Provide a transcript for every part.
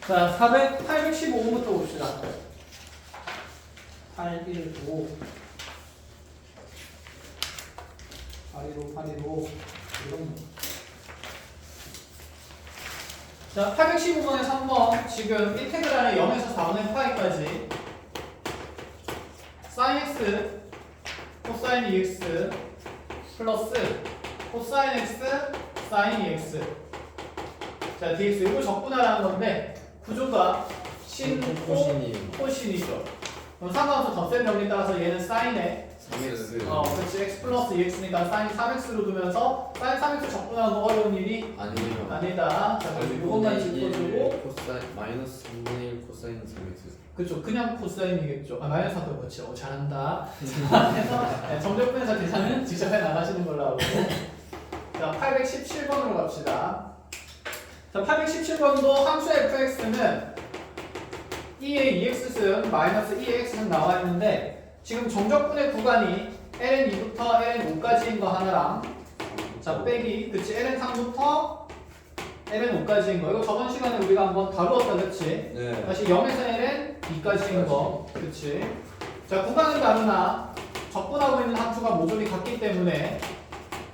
자, 815번부터 봅시다. 815 이런 거. 자, 815번에 3번 지금 인테그랄의 0에서 4분의 파이까지 sin x 코사인 EX 플러스 코사인 X sin EX. 자, dx 이걸 적분하라는 건데 구조가 신, 코신이죠. 그럼 상관없어 덧셈 정리 따라서 얘는 사인에 그렇지 x 플러스 ex니까 사인 3x로 두면서 사인 3x 적분하는 거 어려운 일이 아니다. 자, 그래서 이것만 짚어주고 마이너스 3분의 1 코사인 3x. 그쵸, 그냥 코사인이겠죠. 마이너스 하도 그렇죠. 잘한다. 그래서 정적분해서 계산은 직접 해 나가시는 걸로 하고. 자, 817번으로 갑시다. 자, 817번도 함수 fx는 2의 2x승 마이너스 2의 x승 나와 있는데 지금 정적분의 구간이 ln2부터 ln5까지인 거 하나랑 자 빼기 그치 ln3부터 ln5까지인 거 이거 저번 시간에 우리가 한번 다루었다 그치? 네. 다시 0에서 ln2까지인 거 그치? 자 구간은 다르나 적분하고 있는 함수가 모조리 같기 때문에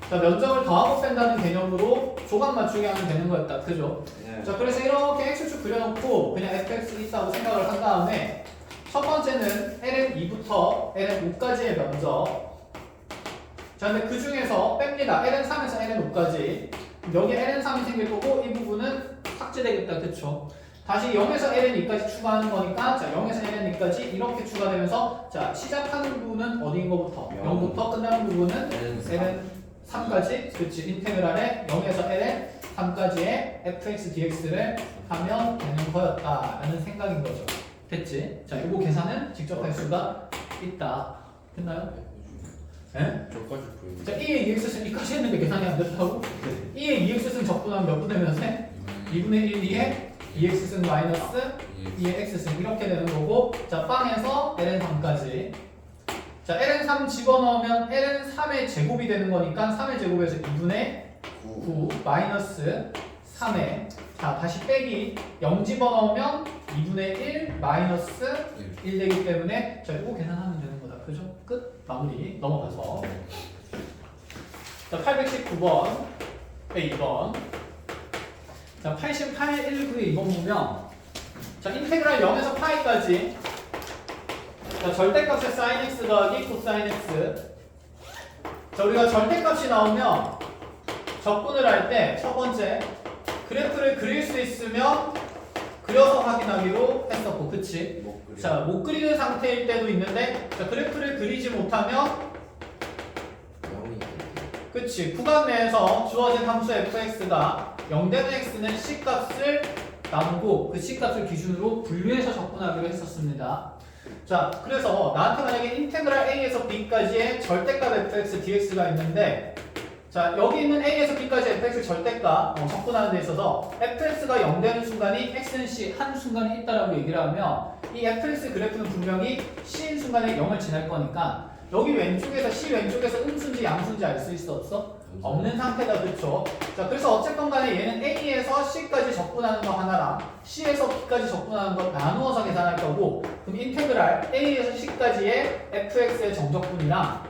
자 면적을 더하고 뺀다는 개념으로 조각 맞추기 하면 되는 거였다 그죠? 네. 자 그래서 이렇게 x축 그려놓고 그냥 fx 있다고 생각을 한 다음에 첫 번째는 ln2부터 ln5까지의 면적. 자 근데 그 중에서 뺍니다. ln3에서 ln5까지. 여기 ln3이 생길 거고 이 부분은 삭제되겠다 그쵸? 다시 0에서 ln2까지 추가하는 거니까 자 0에서 ln2까지 이렇게 추가되면서 자 시작하는 부분은 어디인 거부터 0부터 끝나는 부분은 ln3까지 그치 인테그랄에 0에서 ln3까지의 fx dx를 하면 되는 거였다라는 생각인 거죠. 됐지? 자, 이거 계산은 직접 할 수가 있다. 됐나요? 네? 저까지 보이네. 자, 2의 2x승 이까지 했는데 계산이 안 됐다고? 2의 2x승 적분하면 몇 분 되면서 해? 2분의 1, 2의 2x승 마이너스 2의 x승 이렇게 되는 거고 자, 빵에서 ln3까지 자, ln3 집어넣으면 ln3의 제곱이 되는 거니까 3의 제곱에서 2분의 9 마이너스 3의 자 다시 빼기 0 집어넣으면 2분의 1 마이너스 1 되기 때문에 자 이거 계산하면 되는 거다 그죠? 끝 마무리 넘어가서 자 819번 2번 자 8819의 2번 보면 자 인테그랄 0에서 파이까지 자 절대값의 sin x 더하기 코사인 x 자 우리가 절대값이 나오면 적분을 할 때 첫 번째 그래프를 그릴 수 있으면 그려서 확인하기로 했었고 그치? 자, 못 그리는 상태일 때도 있는데 자, 그래프를 그리지 못하면 그치? 구간 내에서 주어진 함수 fx가 0되는 x는 c값을 나누고 그 c값을 기준으로 분류해서 적분하기로 했었습니다. 자, 그래서 나한테 만약에 인테그랄 a에서 b까지의 절대값 fx dx가 있는데 자 여기 있는 a에서 b까지 fx 절대값 적분하는 데 있어서 fx가 0 되는 순간이 x는 c 한 순간이 있다라고 얘기를 하면 이 fx 그래프는 분명히 c인 순간에 0을 지날 거니까 여기 왼쪽에서 c 왼쪽에서 음수인지 양수인지 알 수 있어 없어? 없는 상태다 그쵸? 자 그래서 어쨌건 간에 얘는 a에서 c까지 적분하는 거 하나랑 c에서 b까지 적분하는 거 나누어서 계산할 거고 그럼 인테그랄 a에서 c까지의 fx의 정적분이랑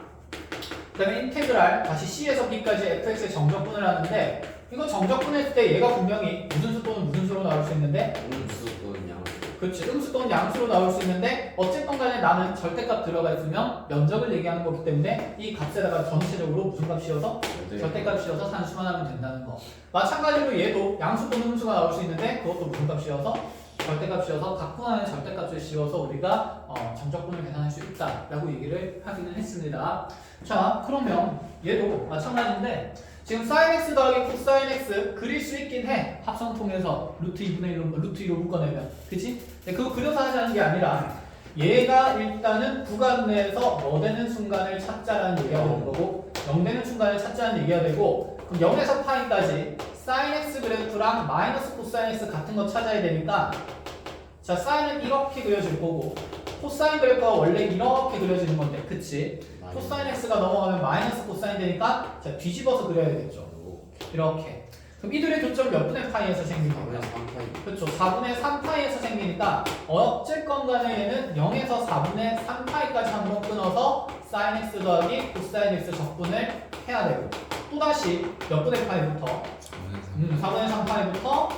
그 다음에 인테그랄 다시 c에서 b까지 fx의 정적분을 하는데 이거 정적분했을 때 얘가 분명히 무슨 수 또는 무슨 수로 나올 수 있는데 음수 또는 양수. 그렇지 음수 또는 양수로 나올 수 있는데 어쨌건 간에 나는 절대값 들어가 있으면 면적을 얘기하는 거기 때문에 이 값에다가 전체적으로 무슨 값 씌워서 절대값 씌워서 산수만 하면 된다는 거 마찬가지로 얘도 양수 또는 음수가 나올 수 있는데 그것도 무슨 값 씌워서 절대값 씌워서 갖고 가는 절대값을 씌워서 우리가 정적분을 계산할 수 있다라고 얘기를 하기는 했습니다. 자 그러면 얘도 마찬가지인데 지금 sin x 더하기 코사인 x 그릴 수 있긴 해 합성 통해서 루트 2분의 1로 루트 2로 묶어내면 그치? 근데 그거 그려서 하자는 게 아니라 얘가 일단은 구간 내에서 뭐 되는 순간을 찾자라는 얘기가 되는 거고 0 되는 순간을 찾자는 얘기가 되고 그럼 0에서 파이까지 sin x 그래프랑 마이너스 코사인 x 같은 거 찾아야 되니까 자 사인은 이렇게 그려질 거고 코사인 그래프가 원래 이렇게 그려지는 건데 그치? 코사인 x가 넘어가면 마이너스 코사인 되니까 자 뒤집어서 그려야 되겠죠 이렇게 그럼 이들의 교점 몇 분의 파이에서 생깁니까? 3파이. 그렇죠. 4분의 3파이에서 생기니까 어쨌건 간에 얘는 0에서 4분의 3파이까지 한번 끊어서 sin x 더하기 cosine x 적분을 해야 되고 또다시 몇 분의 파이부터 4분의 3파이부터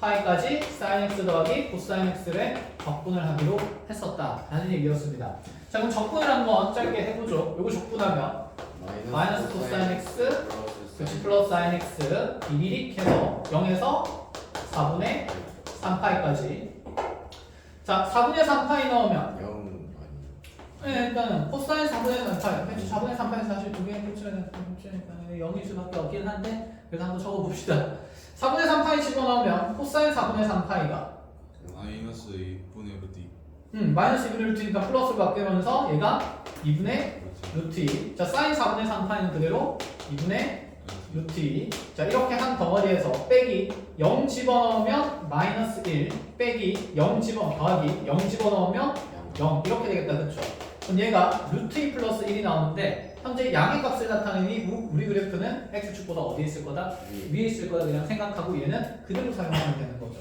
파이까지 sin x 더하기 cosine x를 적분을 하기로 했었다라는 얘기였습니다. 자 그럼 적분을 한번 짧게 해보죠. 요거 적분하면 마이너스 cosine x 그렇지 플러스 sin x 이리릭 해서 0에서 4분의 3파이까지 자 4분의 3파이 넣으면 0 네, 일단은 코사인 4분의 3파이 그렇죠 4분의 3파이 사실 두 개의 합치니까 0일 수밖에 없긴 한데 그래서 한번 적어봅시다 4분의 3파이 집어넣으면 코사인 4분의 3파이가 마이너스 2분의 루트 2 마이너스 2분의 루트 2니까 플러스로 바뀌면서 얘가 2분의 루트 2 자 사인 4분의 3파이는 그대로 2분의 루트 2. 자 이렇게 한 덩어리에서 빼기 0 집어넣으면 마이너스 1 빼기 0 더하기 0 집어넣으면 0 이렇게 되겠다 그렇죠? 그럼 얘가 루트 2 플러스 1이 나오는데 현재 양의 값을 나타내니 우리 그래프는 x축보다 어디에 있을 거다? 위에 있을 거다 그냥 생각하고 얘는 그대로 사용하면 되는 거죠.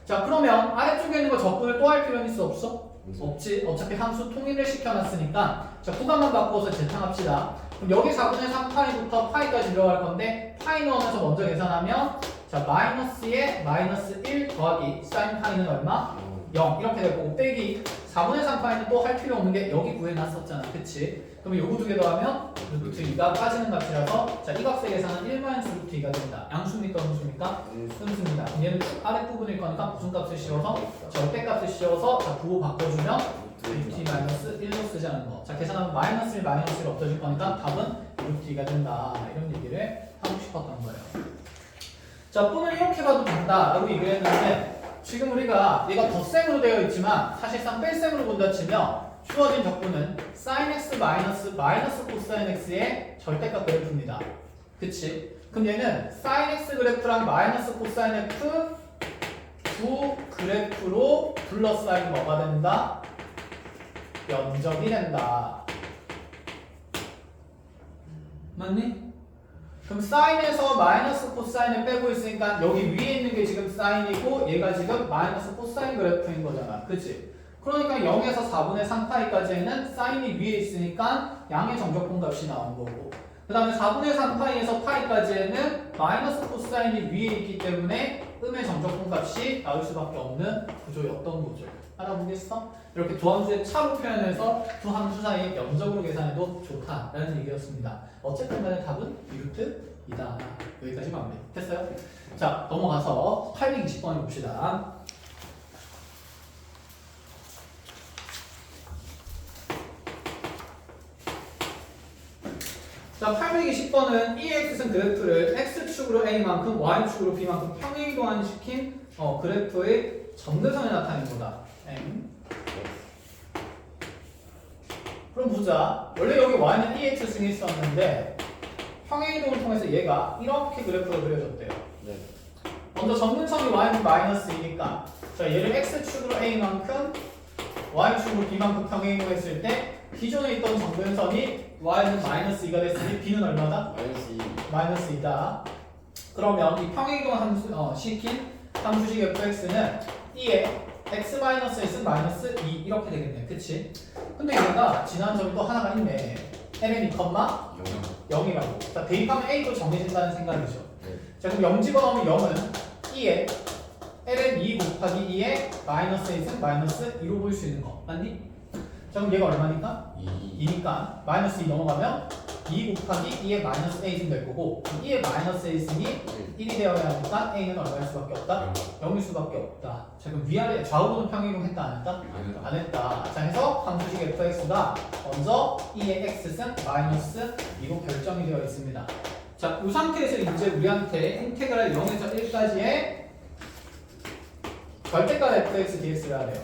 자 그러면 아래쪽에 있는 거 적분을 또 할 필요는 있어 없어? 없지. 어차피 함수 통일을 시켜놨으니까 자 구간만 바꿔서 재탕합시다. 그럼 여기 4분의 3파이부터 파이까지 들어갈 건데 파이 넣으면서 먼저 계산하면 자 마이너스에 마이너스 1 더하기 사인 파이는 얼마? 0 이렇게 될 거고 빼기 4분의 3파이는 또 할 필요 없는 게 여기 구해놨었잖아 그치? 그러면 요거 두 개 더하면 루트 2가 빠지는 값이라서 자 이 값의 계산은 1 마이너스 루트 2가 된다. 양수입니까 음수입니까? 음수입니다. 그럼 얘는 쭉 아랫부분일 거니까 무슨 값을 씌워서 절대값을 씌워서 자 부호 바꿔주면 루트 2 마이너스 1로 쓰자는 거. 자 계산하면 마이너스 1 마이너스 1 없어질 거니까 답은 루트 2가 된다. 이런 얘기를 하고 싶었던 거예요. 자 또는 이렇게 봐도 된다 라고 얘기를 했는데 지금 우리가 얘가 덧셈으로 되어 있지만 사실상 뺄셈으로 본다 치면 주어진 적분은 sin x 마이너스 cosine x의 절대값 그래프입니다. 그치? 그럼 얘는 sin x 그래프랑 마이너스 cosine f 두 그래프로 둘러싸인 뭐가 된다? 면적이 된다. 맞니? 그럼 사인에서 마이너스 코사인을 빼고 있으니까 여기 위에 있는 게 지금 사인이고 얘가 지금 마이너스 코사인 그래프인 거잖아. 그치? 그러니까 0에서 4분의 3파이까지는 사인이 위에 있으니까 양의 정적분 값이 나온 거고 그 다음에 4분의 3파이에서 파이까지는 마이너스 코사인이 위에 있기 때문에 음의 정적분 값이 나올 수밖에 없는 구조였던 거죠. 알아보겠어? 이렇게 두 함수의 차로 표현해서 두 함수 사이의 면적으로 계산해도 좋다라는 얘기였습니다. 어쨌든 간에 답은 루트 2다. 여기까지 마무리. 됐어요? 자 넘어가서 820번 봅시다. 자 820번은 이 x승 그래프를 x축으로 a만큼 y축으로 b만큼 평행이동시킨 그래프의 전대선에 나타낸 거다. 그럼 보자. 원래 여기 y는 2x승이 있었는데 평행이동을 통해서 얘가 이렇게 그래프가 그려졌대요. 네. 먼저 정근선이 y는 마이너스 2니까 자 얘를 x축으로 a만큼 y축으로 b만큼 평행이동했을 때 기존에 있던 정근선이 y는 마이너스 2가 됐으니 b는 얼마다? 마이너스 2다. 그러면 이 평행이동 함수 시킨 함수식 fx는 2에 x 마이너스 s는 마이너스 2 이렇게 되겠네. 그치? 근데 얘가 지난 점이 또 하나가 있네. ln 2,0이라고. 자 대입하면 a도 정해진다는 생각이죠. 네. 자 그럼 0 집어넣으면 0은 2에 ln 2 곱하기 2에 마이너스 s는 마이너스 2로 볼 수 있는 거 맞니? 자 그럼 얘가 얼마니까? 2니까 마이너스 2 넘어가면 2 곱하기 2의 마이너스 a승 될 거고 2의 마이너스 a승이 1이 되어야 하니까 a는 얼마일 수밖에 없다? 0일 수밖에 없다. 자 그럼 위아래 좌우로는 평행이동 했다 안 했다? 안 했다. 자 해서 함수식 fx가 먼저 2의 x승 마이너스 2로 결정이 되어 있습니다. 자 이 상태에서 이제 우리한테 인테그랄 0에서 1까지의 절대값 fx dx를 하래요.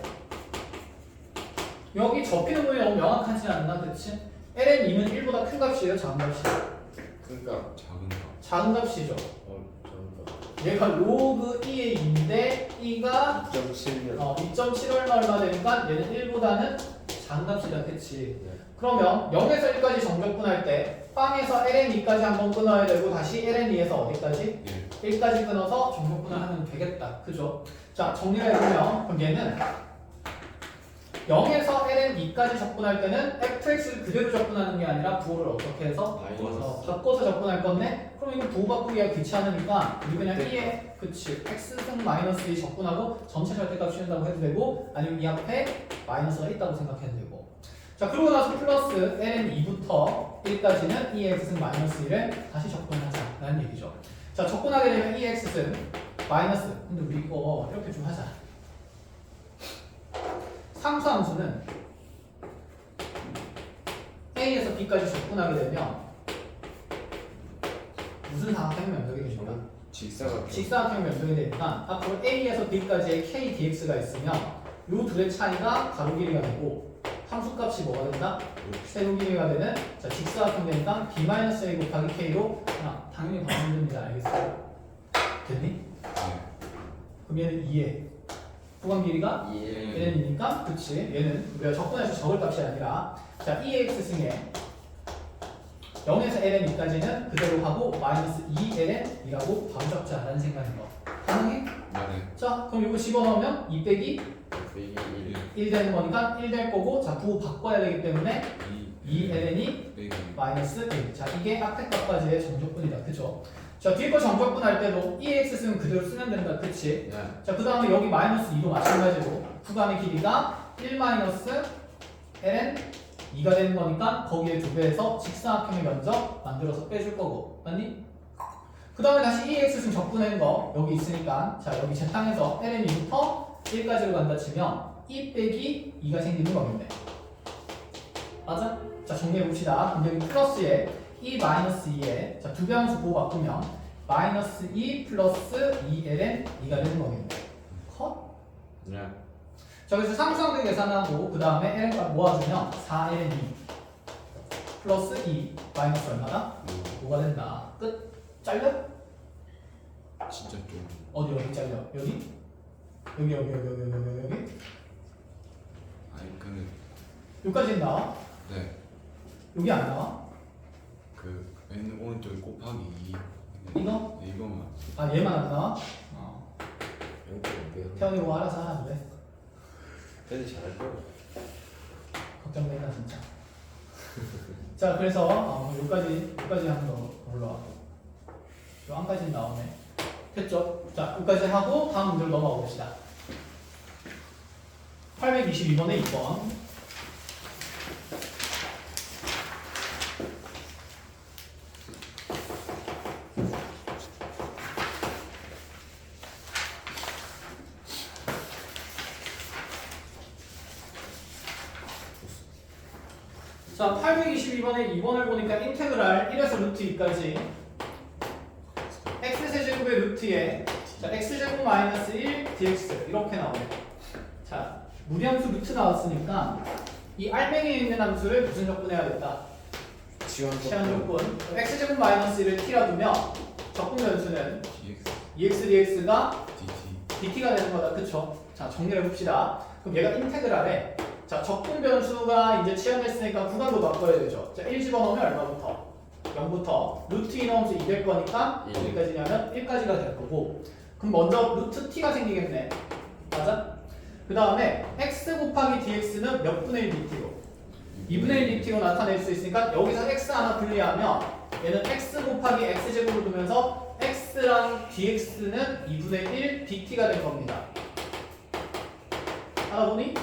여기 접히는 부분이 너무 명확하지 않나, 그치? ln 2는 1보다 큰 값이에요, 작은 값이에요? 그러니까 작은 값이죠. 작은 얘가 로그 2의 2인데 2가 2.7면 2.7 얼마 되니까 얘는 1보다는 작은 값이다, 그치? 네. 그러면 0에서 1까지 정적분할 때 빵에서 ln 2까지 한번 끊어야 되고 다시 ln 2에서 어디까지? 1까지 끊어서 정적분을 하면 되겠다. 그죠? 자, 정리를 해보면 그럼 얘는 0에서 ln 2까지 적분할 때는 fx를 그대로 적분하는 게 아니라 부호를 어떻게 해서 바꿔서 적분할 건데 그럼 이거 부호 바꾸기가 귀찮으니까 우리 그냥 2에 그치 x승 마이너스 2 적분하고 전체 절대값 취한다고 해도 되고 아니면 이 앞에 마이너스가 있다고 생각해도 되고 자 그러고 나서 플러스 ln 2부터 1까지는 2x승 마이너스 1을 다시 적분하자라는 얘기죠. 자 적분하게 되면 2x승 마이너스 근데 우리 이거 이렇게 좀 하자. 상수함수는 A에서 B까지 적분하게 되면 무슨 사각형 면적이 되십니까? 직사각형 면적이 되니까 앞으로 A에서 B까지의 K dx가 있으면 이 둘의 차이가 가로 길이가 되고 함수값이 뭐가 된다? 세로 길이가 되는 자 직사각형 되니까 B-A 곱하기 K로 당연히 방정됩니다. 알겠어요? 됐니? 네. 그럼 얘는 2에 구간 길이가 ln이니까 그치 얘는 우리가 적분해서 적을 값이 아니라 자 2x승에 0에서 ln2까지는 그대로 하고 마이너스 2ln이라고 바로 적자라는 생각인 거 가능해? 네. 자 그럼 이거 집어넣으면 2 빼기 1 되는 거니까 1 될 거고 자 부호 바꿔야 되기 때문에 2ln이 마이너스 1 자 이게 앞에 값까지의 정적분이다 그죠? 자 뒤에 거 정적분 할 때도 2x 쓰면 그대로 쓰면 된다 그치? 자 그 다음에 여기 마이너스 2도 마찬가지로 구간의 길이가 1 마이너스 ln 2가 되는 거니까 거기에 2배에서 직사각형의 면적 만들어서 빼줄 거고 맞니? 그 다음에 다시 2x승 적분한 거 여기 있으니까 자 여기 재탕해서 ln 2부터 1까지로 간다 치면 2 빼기 2가 생기는 거겠네 맞아? 자 정리해봅시다. 그럼 여기 플러스에 2 마이너스 2에 자 2배 함수 보호 바꾸면 마이너스 2 플러스 2ln 2가 되는 거겠네. 컷? 네. 자 그래서 상수항들 계산하고 그 다음에 ln 값 모아주면 4ln 2 플러스 2 마이너스 얼마다? 5가 된다. 끝? 잘려? 진짜 좀 어디 잘려? 여기? 여기 아니 근데 여기까지는 나와? 네. 여기 안 나와? 그 n 오른쪽에 곱하기 2 이거? 네, 이거만 아 얘만 안 나와? 영국인데요. 태연이 뭐 알아서 하라 그래. 걔는 잘할 거야. 걱정된다 진짜. 자 그래서 여기까지 한번 올라와. 요 안까지는 나오네. 됐죠? 자 여기까지 하고 다음 문제로 넘어가 봅시다. 822번에 2번. 자, 822번에 2번을 보니까 인테그랄 1에서 루트 2까지 x세제곱의 루트에 자, x제곱 마이너스 1 dx 이렇게 나오네. 자, 무리함수 루트 나왔으니까 이 알맹이에 있는 함수를 무슨 적분해야겠다? 시한 조건. x제곱 마이너스 1을 t라 두면 적분 변수는 dx 2x dx가 dt dt가 되는 거다. 그쵸? 자, 정리를 해봅시다. 그럼 얘가 인테그랄에 자, 적분 변수가 이제 취합했으니까 구간도 바꿔야 되죠. 자, 1 집어넣으면 얼마부터? 0부터 루트 2 넣으면서 2 될 거니까 어디까지냐면 1까지가 될 거고 그럼 먼저 루트 t가 생기겠네. 맞아? 그 다음에 x 곱하기 dx는 몇 분의 1 dt로? 2분의 1 dt로 나타낼 수 있으니까 여기서 x 하나 분리하면 얘는 x 곱하기 x제곱을 두면서 x랑 dx는 2분의 1 dt가 될 겁니다. 알아보니?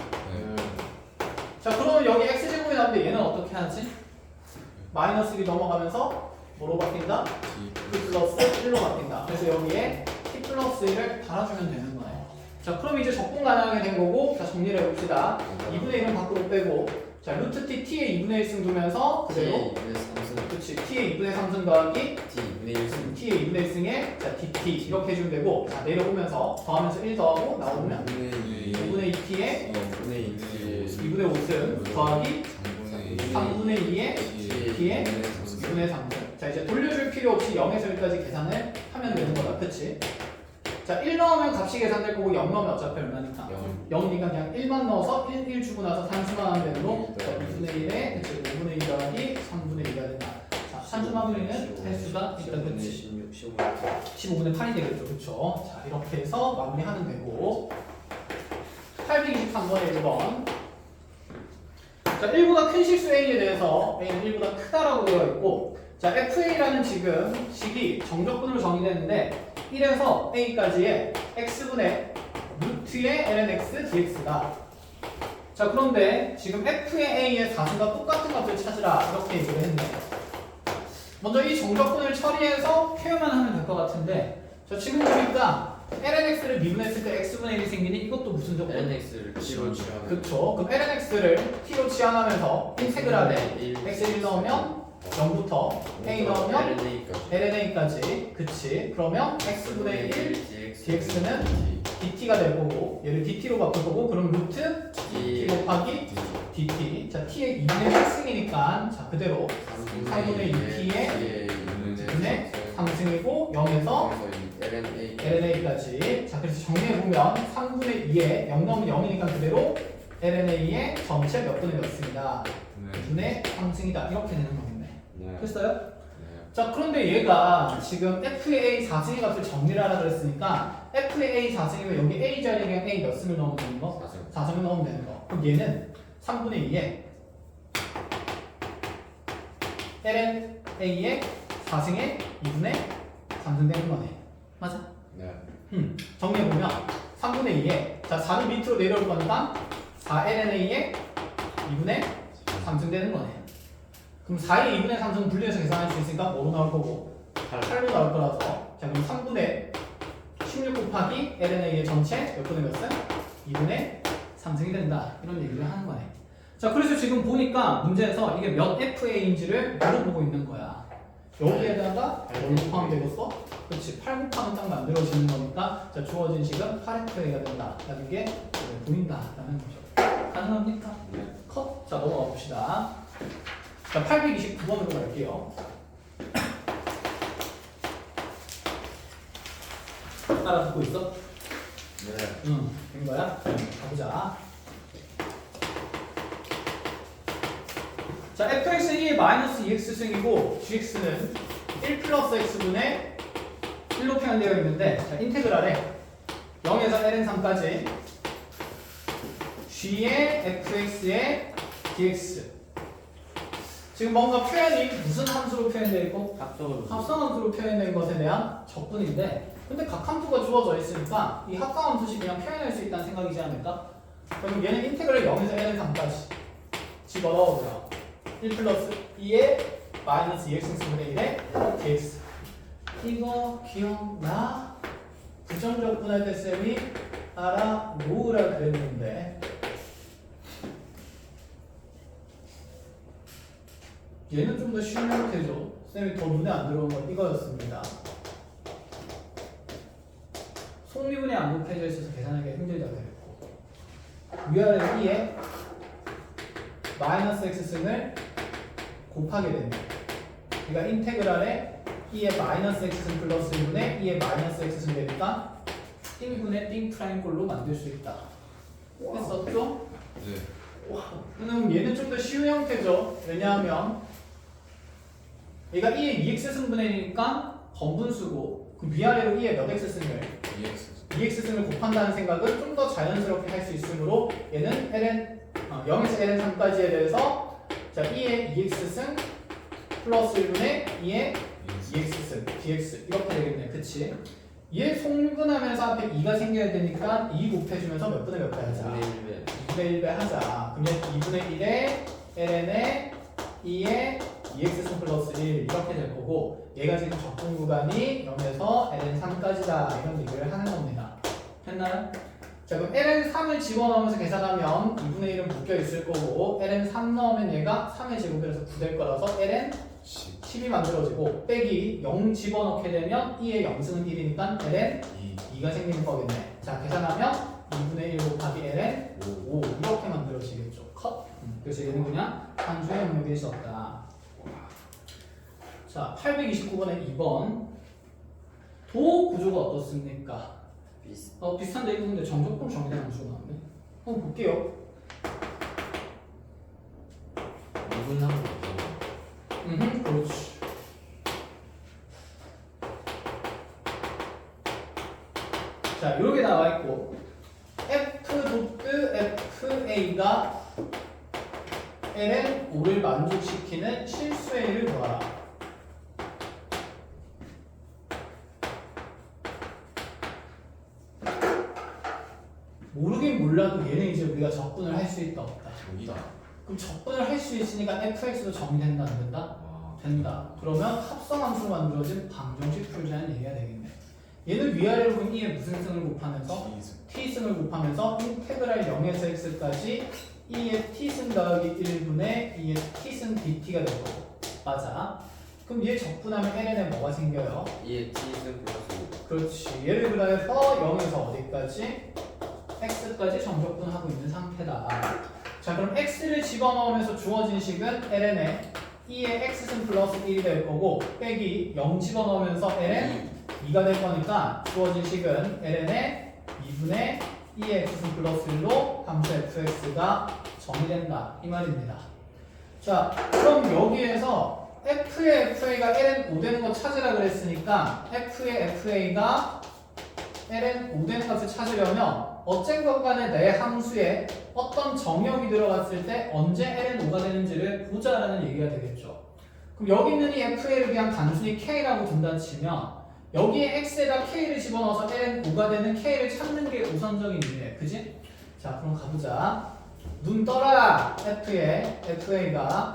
자 그러면 여기 x제곱이 나오는데 얘는 어떻게 하지? 마이너스 1이 넘어가면서 뭐로 바뀐다? t 플러스 1로 바뀐다. 그래서 여기에 t 플러스 1을 달아주면 되는 거예요. 자 그럼 이제 적분 가능하게 된 거고 자 정리를 해봅시다. 2분의 1은 밖으로 빼고 자 루트 t t의 2분의 1승 두면서 그대로 그렇지 t의 2분의 3승 더하기 t의 2분의 1승에 자 dt 이렇게 해주면 되고 자 내려오면서 더하면서 1 더하고 나오면 5분의 2t의 2분의 5승 더하기 3분의 2의 t의 2분의 3승. 자 이제 돌려줄 필요 없이 0에서 1까지 계산을 하면 되는 거다. 그치? 자 1 넣으면 값이 계산될 거고 0 넣으면 어차피 얼마니까? 0이니까 그냥 1만 넣어서 1 주고 나서 산수만 하면 되는 거 2분의 1에 5분의 2 더하기 3분의 2가 된다. 자 산수 마무리는 할 수가 있다. 15분의 그치? 16, 15분의 15분의 8이 되겠죠. 그쵸? 자, 이렇게 해서 마무리하면 되고 823번에 1번. 자, 1보다 큰 실수 A에 대해서 A는 1보다 크다라고 되어 있고, 자, FA라는 지금 식이 정적분으로 정의되는데 1에서 A까지의 x분의 루트의 lnx dx다. 자, 그런데 지금 F의 A의 4승과 똑같은 값을 찾으라 이렇게 얘기를 했네. 먼저 이 정적분을 처리해서 표현만 하면 될 것 같은데, 자, 지금 보니까 lnx를 미분했을 때 x분의 1이 생기니 이것도 무슨 조건? lnx를 t로 취하면 그쵸. 그럼 lnx를 t로 치환하면서 인테그랄에 x1 넣으면 0부터 a 넣으면 lnA까지 lna까지. 그치. 그러면 x분의 1 dx는 dt가 될 거고, 얘를 dt로 바꿀 거고, 그럼 루트 t 곱하기 dt. 자, t의 2분의 1승이니까 자, 그대로 3분의 2t의 2분의 3승이고 0에서 lna까지. 자, 그래서 정리해보면 3분의 2에 0 넣으면 0이니까 그대로 lna의 전체 몇 분의 몇 승이다. 2분의 3승이다. 이렇게 되는 거겠네. 네. 됐어요? 자, 그런데 얘가 지금 f의 a 4승의 값을 정리를 하라 그랬으니까 f의 a 4승이면 여기 a 자리에 그냥 a 몇 승을 넣으면 되는 거? 4승을 넣으면 되는 거. 그럼 얘는 3분의 2에 ln a의 4승의 2분의 3승 되는 거네. 맞아? 네. 정리해보면 3분의 2에 자 4를 밑으로 내려올 거니까 4lnA의 2분의 3승 되는 거네. 그럼 4의 2분의 3승 분리해서 계산할 수 있으니까 뭐로 나올 거고? 8로 나올 거라서 자 그럼 3분의 16 곱하기 lnA의 전체 몇 분의 몇 승? 2분의 3승이 된다. 이런 얘기를 하는 거네. 자 그래서 지금 보니까 문제에서 이게 몇 FA인지를 물어보고 있는 거야. 여기에다가 뭘 곱하면 되겠어? 그렇지. 8 곱하면 딱 만들어지는 거니까 자 주어진 식은 8FA가 된다. 라는 게 보인다 라는 거죠. 가능합니까? 네. 컷. 자 넘어가 봅시다. 자 829번으로 갈게요. 따라 듣고 있어? 네. 응. 된 거야? 가보자. 자, fx는 2의 -2x승이고 gx는 1 플러스 x분의 1로 표현되어 있는데 자, 인테그랄에 0에서 ln3까지 g의 fx의 dx 지금 뭔가 표현이 무슨 함수로 표현되어 있고 합성함수로 표현된 것에 대한 적분인데 근데 각 함수가 주어져 있으니까 이 합성함수식 그냥 표현할 수 있다는 생각이지 않을까? 그럼 얘는 인테그랄 0에서 ln3까지 집어넣어보자. 1 플러스 2의 마이너스 2x승분의 1의 dx 이거 기억나? 부정적분할 때 쌤이 알아놓으라 그랬는데 얘는 좀 더 쉬운 형태죠. 쌤이 더 눈에 안 들어온 건 이거였습니다. 속미분이 안 곱해져 있어서 계산하기가 힘들다고 했고 위아래 2에 마이너스 x승을 곱하게 됩니다. 그러니까 인테그랄에 2의 마이너스 x승 플러스 1분의 2의 마이너스 x승 되니까 띵분의 띵 트라이앵글로 만들 수 있다. 했었죠? 네. 그럼 얘는 좀 더 쉬운 형태죠. 왜냐하면 얘가 2의 2x승분의 1이니까 번분수고 그 위아래로 2의 몇 x승을 2x승을 곱한다는 생각을 좀 더 자연스럽게 할 수 있으므로 얘는 ln 0에서 ln3까지에 대해서 자 2의 2x승 플러스 1분의 2의 2x승 dx 이렇게 되겠네. 그치? 얘 속분하면서 앞에 2가 생겨야 되니까 2 곱해주면서 몇 분의 몇 배 하자? 2분의 1배 하자. 그러면 2분의 1의 ln의 2의 2x승 플러스 1 이렇게 될 거고 얘가 지금 적분 구간이 0에서 ln3까지다 이런 얘기를 하는 겁니다. 했나요? 자 그럼 ln3을 집어넣으면서 계산하면 2분의 1은 묶여 있을 거고 ln3 넣으면 얘가 3의 제곱이라서 9 될 거라서 ln 10이 만들어지고 빼기 0 집어넣게 되면 2의 0승은 1이니까 ln 2가 생기는 거겠네. 자 계산하면 2분의 1 곱하기 ln 5 이렇게 만들어지겠죠. 컷. 그래서 얘는 그냥 한주의 영역에 있었다. 자 829번의 2번 도 구조가 어떻습니까? 비슷한데 이거 근데 정적분 정의된 함수가 나왔네. 한번 볼게요. 그렇지. 자, 이렇게 나와 있고 f 도트 fa가 ln 5를 만족시키는 실수의 일을 구하라. 모르긴 몰라도 얘는 이제 우리가 적분을 할 수 있다 없다. 여기다. 그럼 적분을 할 수 있으니까 fx도 정의된다 안 된다? 와. 된다. 그러면 합성함수로 만들어진 방정식 풀자는 얘기가 되겠네. 얘는 위아래로 본 2에 무슨 승을 곱하면서 t승을 곱하면서 인테그랄 0에서 x까지 2의 t승 더하기 1분의 2의 t승 dt가 될 거고. 맞아. 그럼 얘 적분하면 ln에 뭐가 생겨요? 2의 t승 플러스 그렇지. 얘를 그래서 0에서 어디까지? x까지 정적분하고 있는 상태다. 자, 그럼 x를 집어넣으면서 주어진 식은 ln에 2의 x승 플러스 1이 될 거고 빼기 0 집어넣으면서 ln 2가 될 거니까 주어진 식은 ln에 2분의 2의 x승 플러스 1로 함수 fx가 정의된다 이 말입니다. 자, 그럼 여기에서 f의 fa가 ln 5 되는 거 찾으라 그랬으니까 f의 fa가 ln 5 되는 값을 찾으려면 어쨌건 간에 내 함수에 어떤 정역이 들어갔을 때 언제 ln 5가 되는지를 보자라는 얘기가 되겠죠. 그럼 여기 있는 이 fa를 그냥 단순히 k라고 둔다 치면 여기에 x에다 k를 집어넣어서 ln 5가 되는 k를 찾는 게 우선적인 일이에요. 그지? 자, 그럼 가보자. 눈 떠라! fa가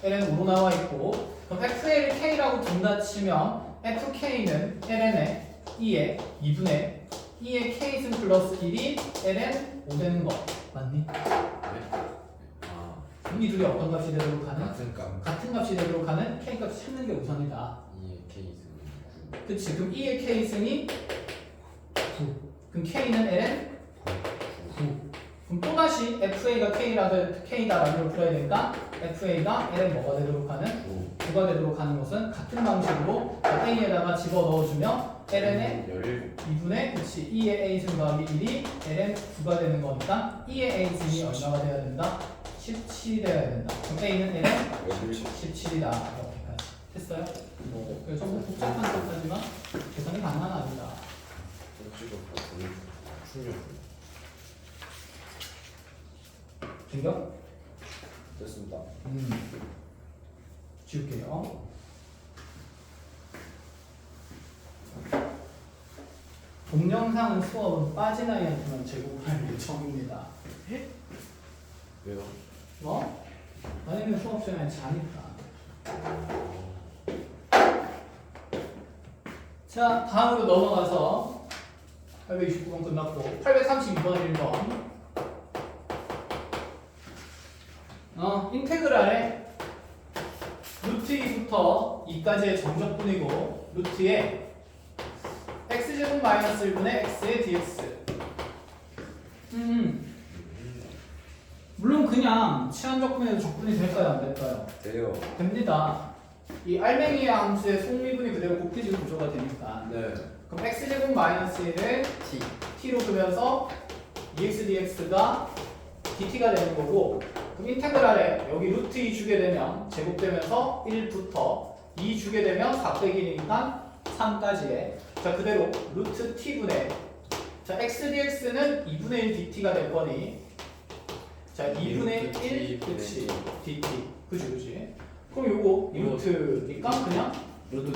ln 5로 나와 있고 그럼 fa를 k라고 둔다 치면 fk는 ln에 2에 2분의 2의 k승 플러스 1이 ln 5 되는 거 맞니? 이 둘이 어떤 값이 되도록 하는? 같은 값이 되도록 하는 k 값을 찾는 게 우선이다. 2의 k승 그치? 그럼 2의 k승이 9. 그럼 k는 ln 9. 그럼 또다시 fa가 k다라는 걸 풀어야 되니까 fa가 ln 뭐가 되도록 하는? 9가 되도록 하는 것은 같은 방식으로 a에다가 집어넣어주면 ln의 2분의 그치 2의 a승 더하기 1이 ln 9가 되는 거니까 2의 a승이 얼마가 돼야 된다? 17이 돼야 된다. 그럼 a는 ln 17이다. 이렇게까지 됐어요? 그래서 좀 복잡한 것까지만 계산이 가능한 아니다. 충격? 됐습니다. 지울게요. 동영상은 수업은 빠진 아이한테만 제공할 예정입니다. 왜요? 뭐? 아니면 수업 시간에 자니까. 자, 다음으로 넘어가서 829번 끝났고 832번 1번 인테그랄에 루트 2부터 2까지의 정적분이고 루트에 x제곱 마이너스 1분의 x의 dx 물론 그냥 치환적분에도 적분이 될까요? 안 될까요? 돼요. 됩니다. 이 알맹이의 함수의 속미분이 그대로 곱해지는 구조가 되니까 네. 그럼 x제곱 마이너스 1을 t t로 두면서 2x dx가 dt가 되는 거고 그럼 인테그랄에 여기 루트 2 주게 되면 제곱되면서 1부터 2 주게 되면 4 빼기 1이니까 3까지의 자 그대로 루트 t분의 자 x dx는 2분의 1 dt가 될 거니 자 2분의 1 그치 dt 그치 그럼 요거 루트니까 그냥 루트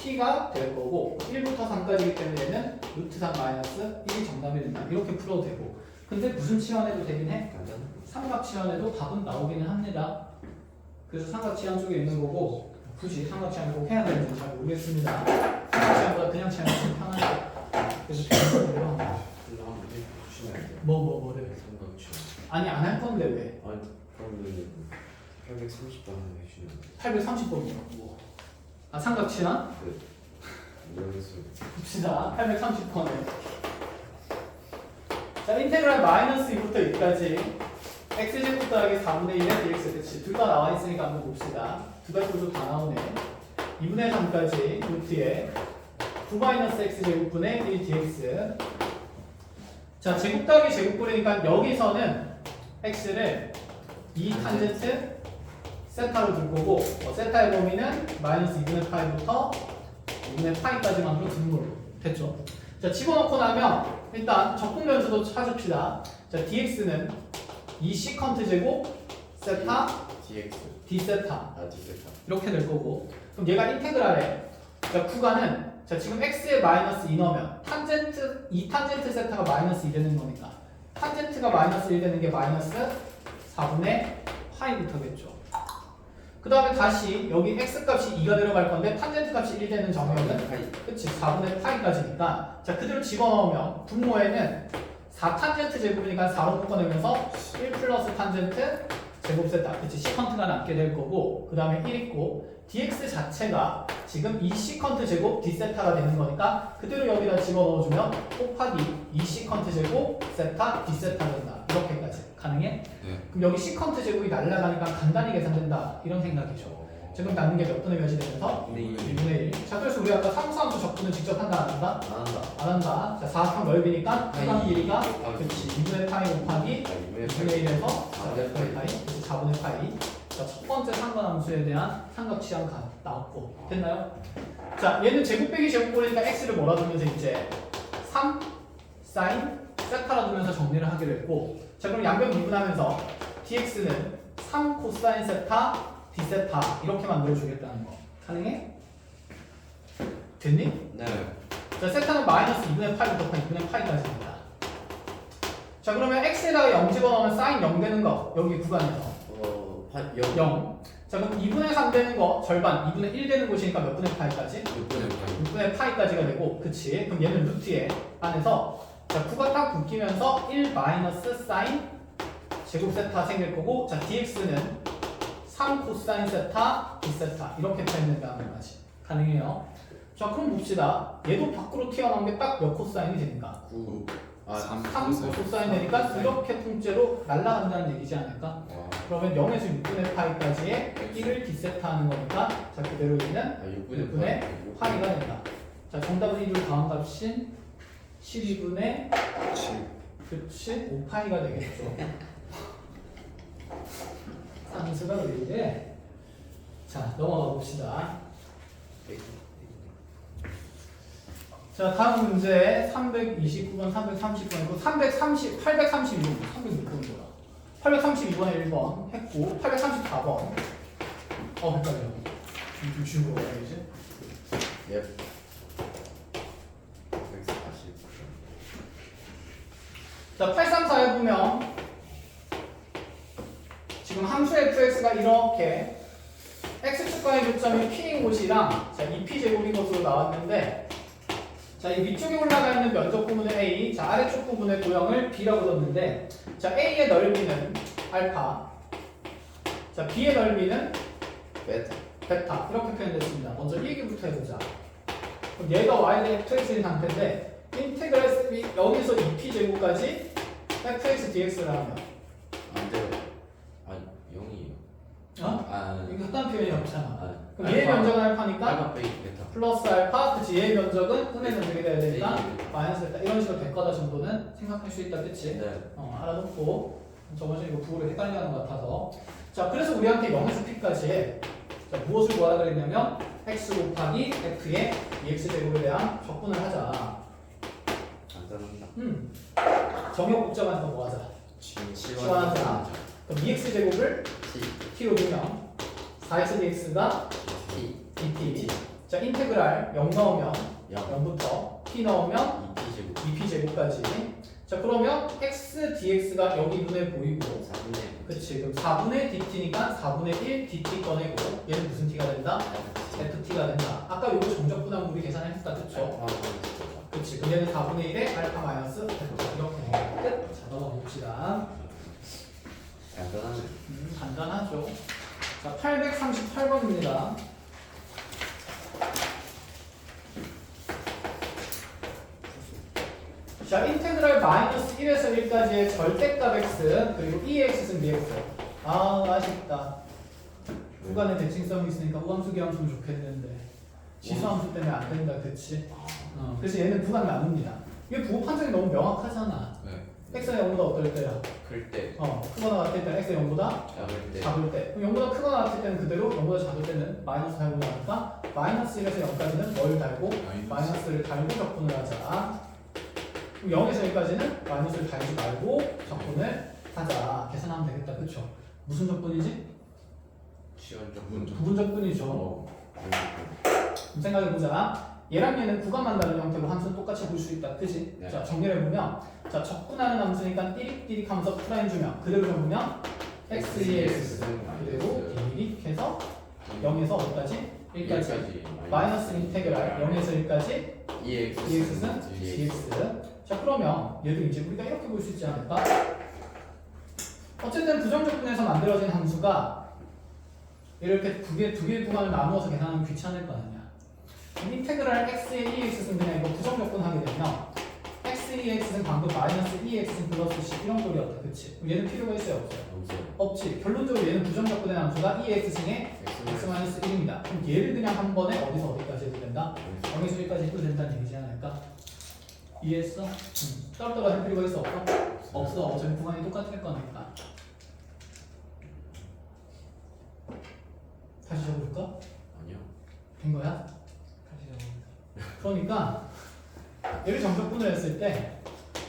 t가 될 거고 1부터 3까지이기 때문에 얘는 루트 3 마이너스 1이 정답이 된다 이렇게 풀어도 되고 근데 무슨 치환해도 되긴 해? 삼각 치환해도 답은 나오기는 합니다. 그래서 삼각 치환 쪽에 있는 거고 굳이 삼각 치환 꼭 해야 되는지 잘 모르겠습니다. 삼각 치환보다 그냥 치환이 좀 편하죠. 그래서 뭐래? 아니 안 할 건데 왜? 아니 그러면 830번 해주시면 830번이요. 아 삼각 치환? 네. 모르겠어요. 봅시다. 830번에 자 인테그랄 마이너스 2부터 2까지 x제곱 더하기 4분의 1의 dx 그치 둘 다 나와 있으니까 한번 봅시다. 두 가지 구조 다 나오네. 2분의 3까지 루트에 9 마이너스 x제곱분의 1 dx 자 제곱 더하기 제곱분이니까 여기서는 x를 2 탄젠트 세타로 둘 거고 세타의 범위는 마이너스 2분의 파이부터 2분의 파이까지만으로 두는 걸로 됐죠? 자, 집어넣고 나면 일단 적분 변수도 찾읍시다. 자, dx는 2 시컨트 제곱 세타 DX. d 세타 아, D세타. 이렇게 될 거고, 그럼 얘가 인테그랄에, 자, 구간은, 자, 지금 x에 마이너스 2 넣으면 탄젠트 2 탄젠트 세타가 마이너스 2 되는 거니까 탄젠트가 마이너스 1 되는 게 마이너스 4분의 파이부터겠죠. 그 다음에 다시 여기 x 값이 2가 들어갈 건데 탄젠트 값이 1 되는 정면은 파이. 그치 4분의 파이까지니까, 자, 그대로 집어넣으면 분모에는 4 탄젠트 제곱이니까 4로 묶어내면서 1 플러스 탄젠트 제곱 세타, 그치, 시컨트가 남게 될 거고, 그 다음에 1 있고, dx 자체가 지금 2 시컨트 제곱 d 세타가 되는 거니까 그대로 여기다 집어넣어주면 곱하기 2 시컨트 제곱 세타 d 세타 된다. 이렇게까지 가능해? 네. 그럼 여기 시컨트 제곱이 날아가니까 간단히 계산된다, 이런 생각이죠. 지금 남는 게 몇 분의 몇이 되면서 근데 이 2분의 1. 자, 그래서 우리 아까 상수함수 적분은 직접 한다 안 한다? 안 한다. 안 한다. 자, 사각형 넓이니까 구간 길이가 곱하기. 그렇지 2분의 파이 곱하기 아, 2분의 2분의 1에서 4분의 4분의 파이, 4분의 파이. 자, 첫 번째 상관함수에 대한 삼각 취향 나왔고, 됐나요? 자, 얘는 제곱 빼기 제곱꼴이니까 x를 뭐라 두면서 이제 3 사인 세타라 두면서 정리를 하기로 했고, 자, 그럼 양변 미분하면서 dx는 3 코사인 세타 d 세타 이렇게 만들어 주겠다는 거 가능해? 됐니? 네. 자, 세타는 마이너스 2분의 파이부터 2분의 파이까지입니다. 자, 그러면 x에다가 0 집어넣으면 사인 0 되는 거 여기 구간에서 0. 0. 자, 그럼 2분의 3 되는 거 절반 2분의 1 되는 곳이니까 몇 분의 파이까지? 6분의 파이. 6분의 파이까지가 되고, 그치? 그럼 얘는 루트에 안에서, 자, 구가 딱 묶이면서 1 마이너스 사인 제곱 세타 생길 거고, 자, dx는 3 코사인 세타 d 세타 이렇게 표현된다는 거지. 가능해요? 자, 그럼 봅시다. 얘도 밖으로 튀어나온 게 딱 몇 코사인이 되니까? 9. 아, 3 3 코사인 되니까 이렇게 통째로 날아간다는 얘기지 않을까? 와. 그러면 0에서 6분의 파이까지의 1을 d세타 하는 거니까, 자, 그대로 얘는 아, 6분의 6분의 파이가 된다. 자, 정답은 1을 더한 값인 12분의 7. 그치? 5파이가 되겠죠. 상수가 왜 이래? 자, 넘어가 봅시다. 자, 다음 문제 329번, 330번이고 832번, 306번 뭐야? 832번에 1번 했고 834번 헷갈려. 좀 쉬운 거 같아야지. 예. 140. 자, 834에 보면 지금 함수 fx가 이렇게 x축과의 교점이 p인 곳이랑, 자, 2p 제곱인 것으로 나왔는데, 자, 이 위쪽에 올라가 있는 면적 부분의 a, 자, 아래쪽 부분의 도형을 b라고 뒀는데, 자, a의 넓이는 알파, 자, b의 넓이는 베타. 베타 이렇게 표현됐습니다. 먼저 이 얘기부터 해보자. 그럼 얘가 y의 fx인 상태인데 인테그랄 여기서 2p 제곱까지 fx dx를 하면 안 돼요. 아, 0이에요. 어? 아, 이거 같다는 표현이 없잖아. 아, 그럼 얘의 면적은 알파니까 알파 베이 베타. 플러스 알파, 그치? 얘의 면적은 흠의 면적이 돼야 되니까 네. 마이너스 베타 이런 식으로 될 거다 정도는 생각할 수 있다, 그치? 네. 알아놓고 저번 시간에 이거 부호를 헷갈려 하는 것 같아서, 자, 그래서 우리한테 0에서 p까지 자, 무엇을 구하라 그랬냐면 x 곱하기 f의 dx 제곱에 대한 적분을 하자. 간단합니다. 정역 복잡하니까 뭐 하자? 치환하자. 그럼 dx 제곱을 t로 두면 4x dx가 dt. 자, 인테그랄 0 넣으면 0부터 p 넣으면 2p 제곱까지. 자, 그러면 x dx가 여기 눈에 보이고, 그치? 그럼 4분의 dt니까 4분의 1 dt 꺼내고, 얘는 무슨 t가 된다? ft가 된다. 아까 요거 정적분한 우리 계산했다, 그쵸? 그치? 그럼 얘는 4분의 1에 알파 마이너스 f 이렇게 끝. 자, 넘어가 봅시다. 간단하네. 간단하죠. 자, 838번입니다. 자, 인테그랄 마이너스 1에서 1까지의 절대값 x 그리고 2x는 dx. 아, 아쉽다. 구간에 대칭성이 있으니까 우함수 기함수는 좋겠는데 지수함수 때문에 안 된다, 그치? 그래서 얘는 구간 나눕니다. 이게 부호 판정이 너무 명확하잖아. 네. x가 0보다 어떨 때야? 클 때. 크거나 같을 때는 x가 0보다 작을 때. 작을 때. 그럼 0보다 크거나 같을 때는 그대로 0보다 작을 때는 마이너스 달고 나니까 마이너스 1에서 0까지는 뭘 달고? 마이너스를 달고 적분을 하자. 0에서 여기까지는 마이너스를 달지 말고 적분을 하자. 계산하면 되겠다. 그쵸? 무슨 적분이지? 시간 부분 적- 부분 적분이죠. 그럼 생각해보자. 얘랑 얘는 구간만 다른 형태로 함수는 똑같이 볼 수 있다. 그치? 네. 자, 정리를 해보면 자, 적분하는 함수니까 띠릭띠릭 하면서 프라임 주면 그대로 적으면 x2x 그대로 띠릭 해서 0에서 어디까지? 1까지 마이너스 인테그랄 0에서 1까지 dx는 dx. 자, 그러면 얘도 이제 우리가 이렇게 볼 수 있지 않을까? 어쨌든 부정적분에서 만들어진 함수가 이렇게 두 개 구간을 나누어서 계산하면 귀찮을 거 아니야. 인테그랄 x의 2x는 그냥 이거 부정적분 하게 되면 x의 2x는 방금 마이너스 2x는 플러스 c 이런 꼴이었다. 그치? 그럼 얘는 필요가 있어요? 없어요? 없지. 결론적으로 얘는 부정적분의 함수가 2x승의 x-1입니다. 그럼 얘를 그냥 한 번에 어디서 어디까지 해도 된다? 0에서 1까지 해도 된다는 얘기지 않을까? 이해했어? 따로따로 할 필요가 있어? 없어? 없어. 어차피 구간이 똑같을 거니까. 다시 적어볼까? 아니요. 된 거야? 다시 적어볼까? 그러니까 얘를 정적분을 했을 때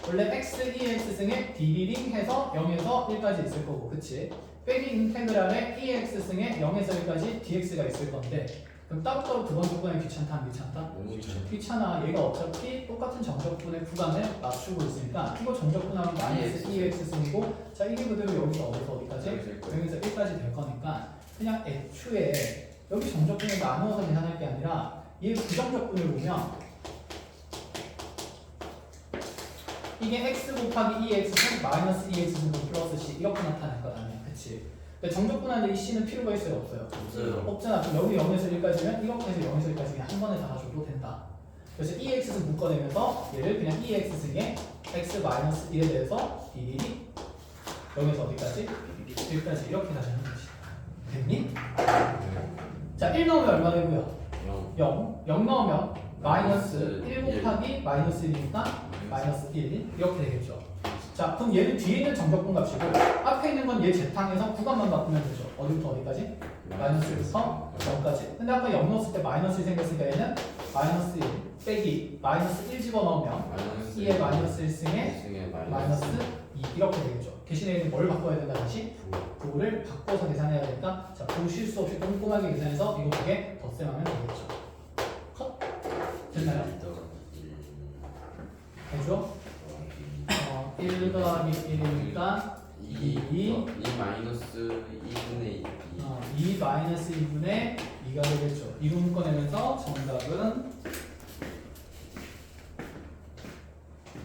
원래 x, 2x승에 d리링 해서 0에서 1까지 있을 거고 그치? 빼기 인테그랄에 2x승에 0에서 1까지 dx가 있을 건데 그럼 따로따로 두 번 적분하면 귀찮다 안 귀찮다? 너무 잘. 귀찮아. 얘가 어차피 똑같은 정적분의 구간을 맞추고 있으니까 이거 정적분하면 마이너스 2x승이고 자 이게 그대로 여기서 어디서 어디까지? 0에서 1까지 될 거니까 그냥 애초에 여기 정적분을 나누어서 계산할 게 아니라 얘 부정적분을 보면 이게 x 곱하기 2x승 마이너스 2x승 플러스 c 이렇게 나타날 거 아니야. 그치? 근데 정적분하는데 이 c는 필요가 있어요? 없어요? 없어요. 없잖아. 그럼 여기 0에서 1까지면 이렇게 해서 0에서 1까지 그냥 한 번에 달아줘도 된다. 그래서 2x승 묶어내면서 얘를 그냥 2x승에 x 마이너스 1에 대해서 d이 0에서 어디까지? 1까지 이렇게 다시는 거지. 됐니? 자, 1 넣으면 얼마 되고요? 0. 0 넣으면 마이너스 1 곱하기 마이너스 1이니까 마이너스 1 이렇게 되겠죠. 자, 그럼 얘는 뒤에 있는 정적분 값이고 앞에 있는 건 얘 재탕에서 구간만 바꾸면 되죠. 어디부터 어디까지? 마이너스 1부터 0까지. 근데 아까 0 넣었을 때 마이너스 1 생겼으니까 얘는 마이너스 1 빼기 마이너스 1 집어넣으면 2의 마이너스 1승에 마이너스 2 이렇게 되겠죠. 대신에 얘는 뭘 바꿔야 된다 다시? 부를 바꿔서 계산해야 되니까 자, 부 실수 없이 꼼꼼하게 계산해서 이거 두 개 덧셈하면 되겠죠. 컷? 됐나요? 되죠? 1 더하기 1이니까 2 마이너스 2분의 2 2 마이너스 2분의 2가 되겠죠. 이로 묶어내면서 정답은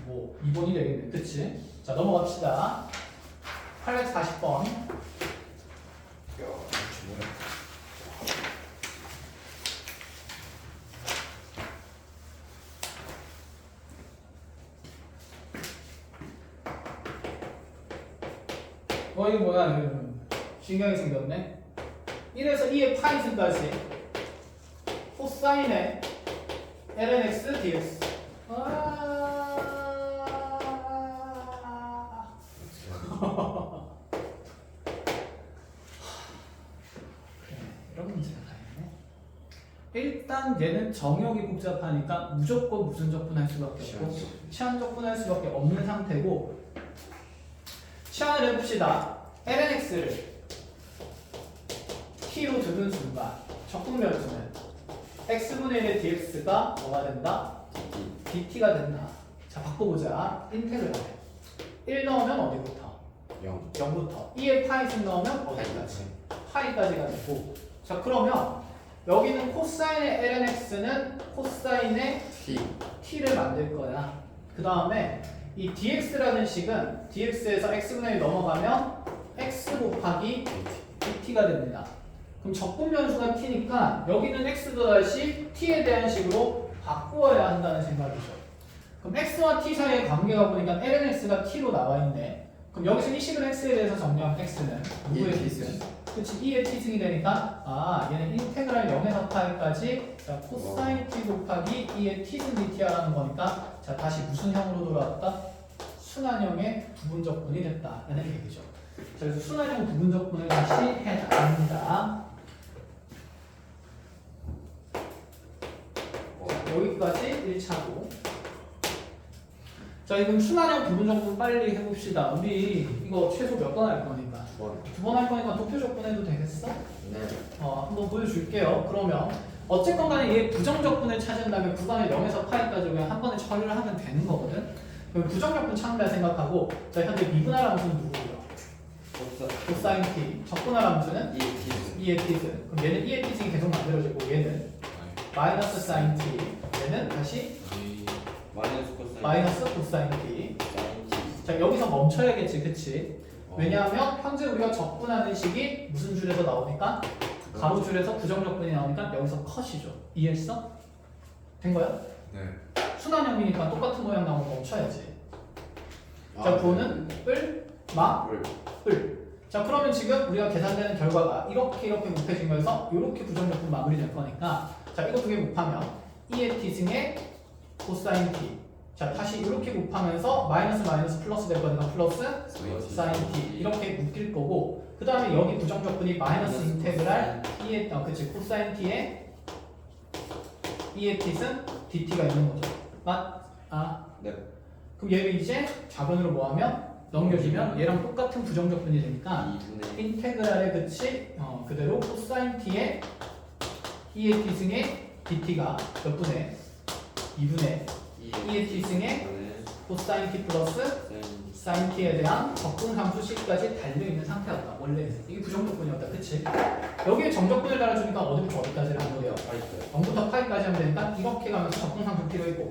뭐 2번이 되겠네. 그치? 자, 넘어갑시다. 840번. 이거 뭐야? 이거 신기하게 생겼네. 1에서 2의 파이승까지 코사인의 lnx dx. 이런 문제가 다 있네. 일단 얘는 정역이 복잡하니까 무조건 무슨 적분할 수밖에 없고 치환 적분할 수밖에 없는 상태고 치환을 해봅시다. lnx를 t로 두는 순간 적분 변수는 x분의 1의 dx가 뭐가 된다? dt가 된다. 자, 바꿔보자. 인테그랄 1 넣으면 어디부터? 0 0부터 2의 파이승 넣으면 어디까지? 파이까지가 되고 자, 그러면 여기는 코사인의 lnx는 코사인의 t를 만들 거야. 그 다음에 이 dx라는 식은 dx에서 x분의 1 넘어가면 x 곱하기 dt가 됩니다. 그럼 적분 변수가 t니까 여기는 x도 다시 t에 대한 식으로 바꾸어야 한다는 생각이죠. 그럼 x와 t 사이의 관계가 보니까 lnx가 t로 나와 있네. 그럼 여기서 이 식을 x에 대해서 정리하면 x는 누구의 t승? 그치, 2의 t승이 되니까 얘는 인테그랄 0에서 파이까지 자, 코사인 t 곱하기 2의 t승 dt라는 거니까 자, 다시 무슨 형으로 돌아왔다? 순환형의 부분적분이 됐다라는 얘기죠. 자, 그래서 순환형 부분적분을 다시 해나갑니다. 여기까지 1차고 자, 이건 순환형 부분적분 빨리 해봅시다. 우리 이거 최소 몇 번 할 거니까? 두 번 할 거니까 도표적분 해도 되겠어? 네. 한번 보여줄게요. 그러면 어쨌건 간에 얘 부정적분을 찾은다면 구간을 0에서 파이까지 그냥 한 번에 처리를 하면 되는 거거든. 그럼 부정적분 찾는다 생각하고 자, 현재 미분할 함수는 누구고요? 코사인 t. 적분할 함수는 이 2의 t승. 그럼 얘는 2의 t승이 계속 만들어지고 얘는 마이너스 사인 t. 얘는 다시 이 마이너스 코사인 t. 사인 t. 자, 여기서 멈춰야겠지, 그치? 어, 왜냐하면 현재 우리가 적분하는 식이 무슨 줄에서 나오니까? 가로줄에서 부정적분이 나오니까 여기서 컷이죠. 이해했어? 된 거야? 네. 순환형이니까 똑같은 모양 나오면 멈춰야지. 아, 자, 보는 뿔, 마, 뿔. 자, 그러면 지금 우리가 계산되는 결과가 이렇게 곱해진 거에서 이렇게 부정적분 마무리될 거니까 자, 이거 두 개 곱하면 2의 t승의 코사인 t. 자, 다시 이렇게 곱하면서 마이너스 마이너스 플러스 될 거니까 플러스 사인 t 이렇게 묶일 거고 그 다음에 여기 부정적분이 마이너스 인테그랄 2의 그치 코사인 t의 2의 t승 dt가 있는 거죠. 맞? 네. 그럼 얘를 이제 좌변으로 뭐하면 넘겨주면 얘랑 똑같은 부정적분이 되니까 2분의 인테그랄의 그치 그대로 코사인 t의 2의 t승의 dt가 몇 분의 2분의 2의 t승의 코사인 t 플러스 사인 t에 대한 적분 함수식까지 달려있는 상태였다. 원래 이게 부정적분이었다. 그치? 여기에 정적분을 달아주니까 어디부터 어디까지를 한 거예요? 0부터 파이까지 하면 되니까 이렇게 가면서 적분 함수 필요 있고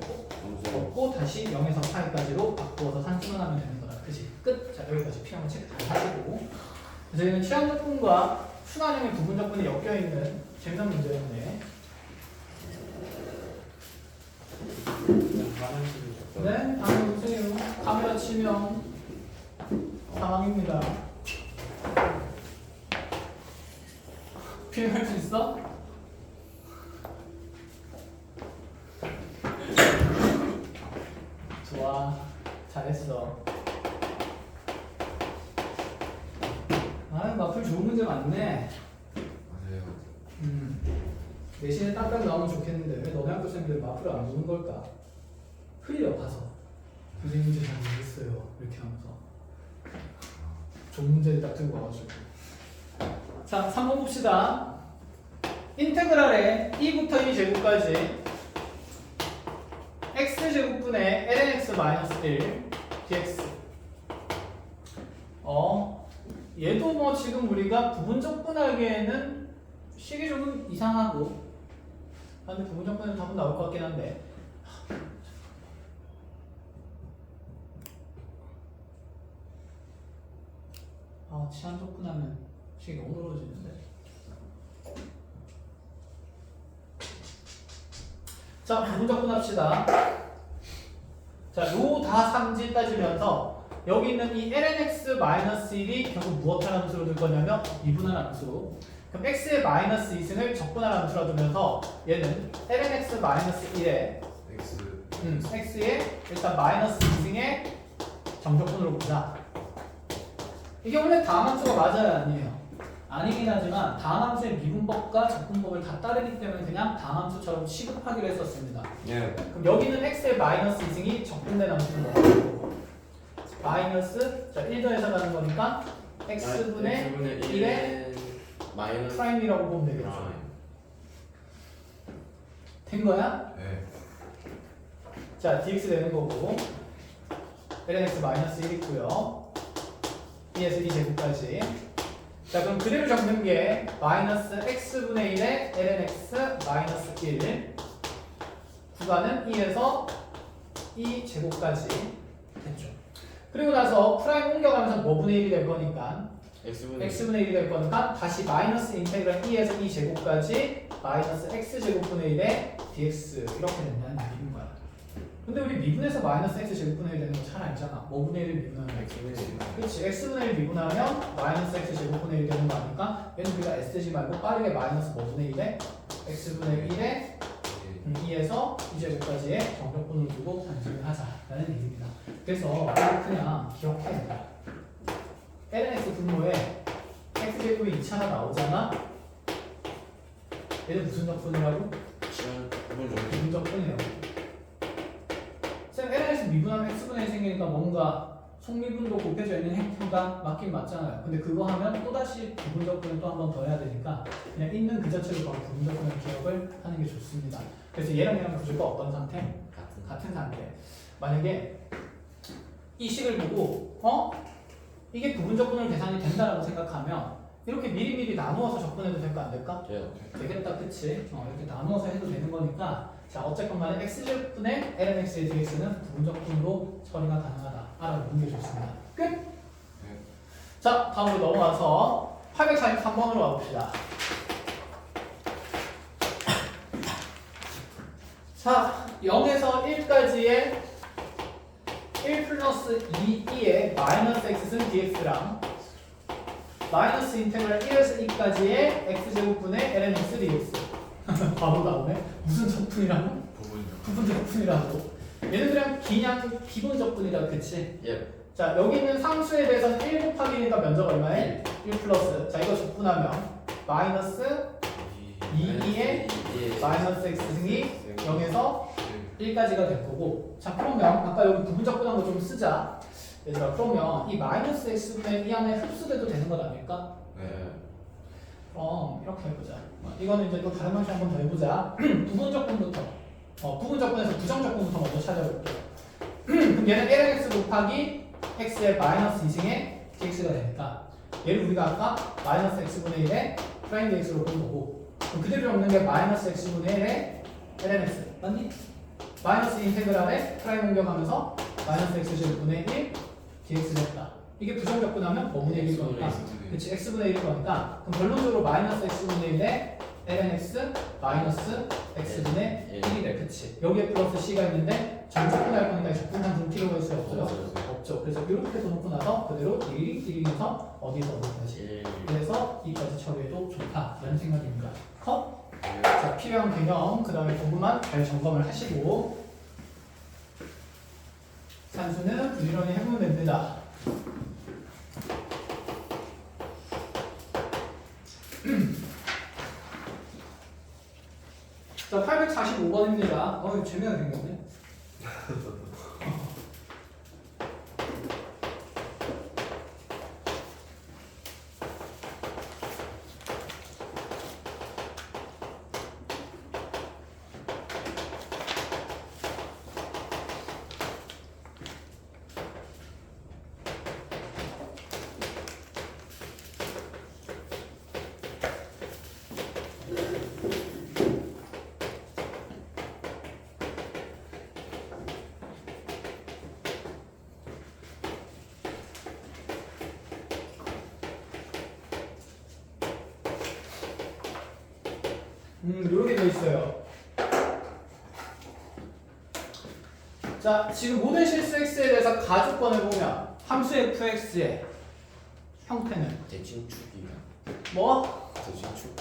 없고 다시 0에서 파이까지로 바꾸어서 산수하면 되는 거다. 그치? 끝! 자, 여기까지 필요한 체크 다 하시고 그래서 얘는 취향적분과 순환형의 부분적분이 엮여있는 재미난 문제였네. 네, 다음에 보세요. 카메라 치면 상황입니다. 표현할 수 있어? 좋아, 잘했어. 마플 좋은 문제 많네. 맞아요. 내신에 딱딱 나오면 좋겠는데 왜 너네 학교 생들 마플을 안 보는 걸까? 흘려 봐서 선생님 문제 잘 모르겠어요 이렇게 하면서 좋은 문제를 딱 들고 와가지고 자 3번 봅시다. 인테그랄의 2부터 2 제곱까지 x제곱분의 lnx-1 dx 얘도 뭐 지금 우리가 부분적분하기에는 식이 조금 이상하고 근데 부분적분은 답은 나올 것 같긴 한데 치안적분하면 식이 너무 늘어지는데 자 부분적분 합시다. 자 요 다 상지 따지면서 여기 있는 이 lnx-1이 결국 무엇할 함수로 될 거냐면 미분할 함수. 그럼 x의 마이너스 2승을 적분할 함수로 두면서 얘는 lnx-1의 x의 일단 마이너스 2승의 정적분으로 보자. 이게 원래 다함함수가 맞아요 아니에요? 아니긴 하지만 다함함수의 미분법과 적분법을 다 따르기 때문에 그냥 다함함수처럼 취급하기로 했었습니다. 네. 그럼 여기는 x의 마이너스 2승이 적분된 함수는 뭐고? 마이너스 자 1 더해서 가는 거니까 x분의 1의 마이너스 프라임이라고 보면 되겠죠. 된 거야? 네. 자 dx 되는 거고 lnx 마이너스 1 있고요. 2에서 2제곱까지 자 그럼 그대로 적는 게 마이너스 x분의 1의 lnx 마이너스 1 구간은 2에서 2제곱까지 됐죠. 그리고 나서 프라임 옮겨가면서 뭐분의 1이 될 거니까 x분의 1이 될 거니까 다시 마이너스 인테그랄 2에서 2제곱까지 마이너스 x제곱분의 1의 dx 이렇게 된다는 얘기인 거야. 근데 우리 미분에서 마이너스 x제곱분의 1 되는 거 잘 알잖아. 뭐분의 1을 미분하면 그렇지. x분의 1 미분하면 마이너스 x제곱분의 1 되는 거 아니까 얘는 우리가 쓰지 말고 빠르게 마이너스 뭐분의 1에 x분의 1에 2에서 2제곱까지의 정적분을 두고 산수를 하자라는 얘기입니다. 그래서 그냥 기억해. lnx 분모에 x제곱이 2차가 나오잖아. 얘는 무슨 적분이라고? 부분적분이라고. 쌤 lnx 미분하면 x분의 1 생기니까 뭔가 속미분도 곱해져 있는 행태가 맞긴 맞잖아요. 근데 그거 하면 또다시 부분적분을 또 한 번 더 해야 되니까 그냥 있는 그 자체로 바로 부분적분을 기억을 하는 게 좋습니다. 그래서 얘랑 구조가 어떤 상태? 같은 상태. 만약에 이 식을 보고 이게 부분적분으로 계산이 된다라고 생각하면 이렇게 미리미리 나누어서 접근해도 될까 안 될까? 돼요. 되겠다, 그치? 이렇게 나누어서 해도 되는 거니까 자 어쨌건 간에 x제분의 lnx의 dx는 부분적분으로 처리가 가능하다. 알아보는 게 좋습니다. 끝? 자 다음으로 넘어가서 843번으로 와봅시다. 자 0에서 1까지의 1 플러스 2의 마이너스 x승 dx랑 마이너스 인테그랄 1에서 2까지의 x제곱분의 lnx dx 바로 나오네. 무슨 적분이라고? 부분이요. 부분 적분이라고. 얘는 그냥 그냥 기본 적분이다, 그치? 예. 자 여기 있는 상수에 대해서는 1 곱하기 1이니까 면적 얼마에? 1 플러스. 자 이거 적분하면 마이너스 2의 마이너스 x승이 0에서 1까지가 될 거고. 자 그러면 아까 여기 부분 적분한 거 좀 쓰자. 얘들아 그러면 이 마이너스 x분의 2 안에 흡수돼도 되는 것 아닐까? 네. 이렇게 해보자. 이거는 이제 또 다른 방식 한번 더 해보자. 부분적분부터. 부분적분에서 부정적분부터 먼저 찾아볼게요. 그럼 얘는 lnx 곱하기 x의 마이너스 2승의 dx가 되니까 얘를 우리가 아까 마이너스 x분의 1의 프라임 dx로 본 거고 그럼 그대로 없는 게 마이너스 x분의 1의 lnx 맞니? 마이너스 인테그랄에 프라임 옮겨가면서 마이너스 x제곱분의 1 dx 됐다. 이게 부정적분하면 뭐분의 1일 거니까 그치 x분의 1일 거니까 그럼 결론적으로 마이너스 x분의 1에 lnx 마이너스 x분의 1이래. 그치 여기에 플러스 c가 있는데 전적분할 거니까 적분상 등 필요가 있어요? 없어요? 없죠. 그래서 이렇게 해서 놓고 나서 그대로 1에서 어디서 어디까지 그래서 이까지 처리해도 좋다라는 생각입니다. 컷? 자 필요한 개념 그 다음에 부분만 잘 점검을 하시고 산수는 부지런히 해보면 됩니다. 자 845번입니다. 이거 재미가 생겼네. 이렇게 되어 있어요. 자, 지금 모든 실수 x에 대해서 가주권을 보면 함수 fx의 형태는 대칭축이야. 뭐? 대칭축.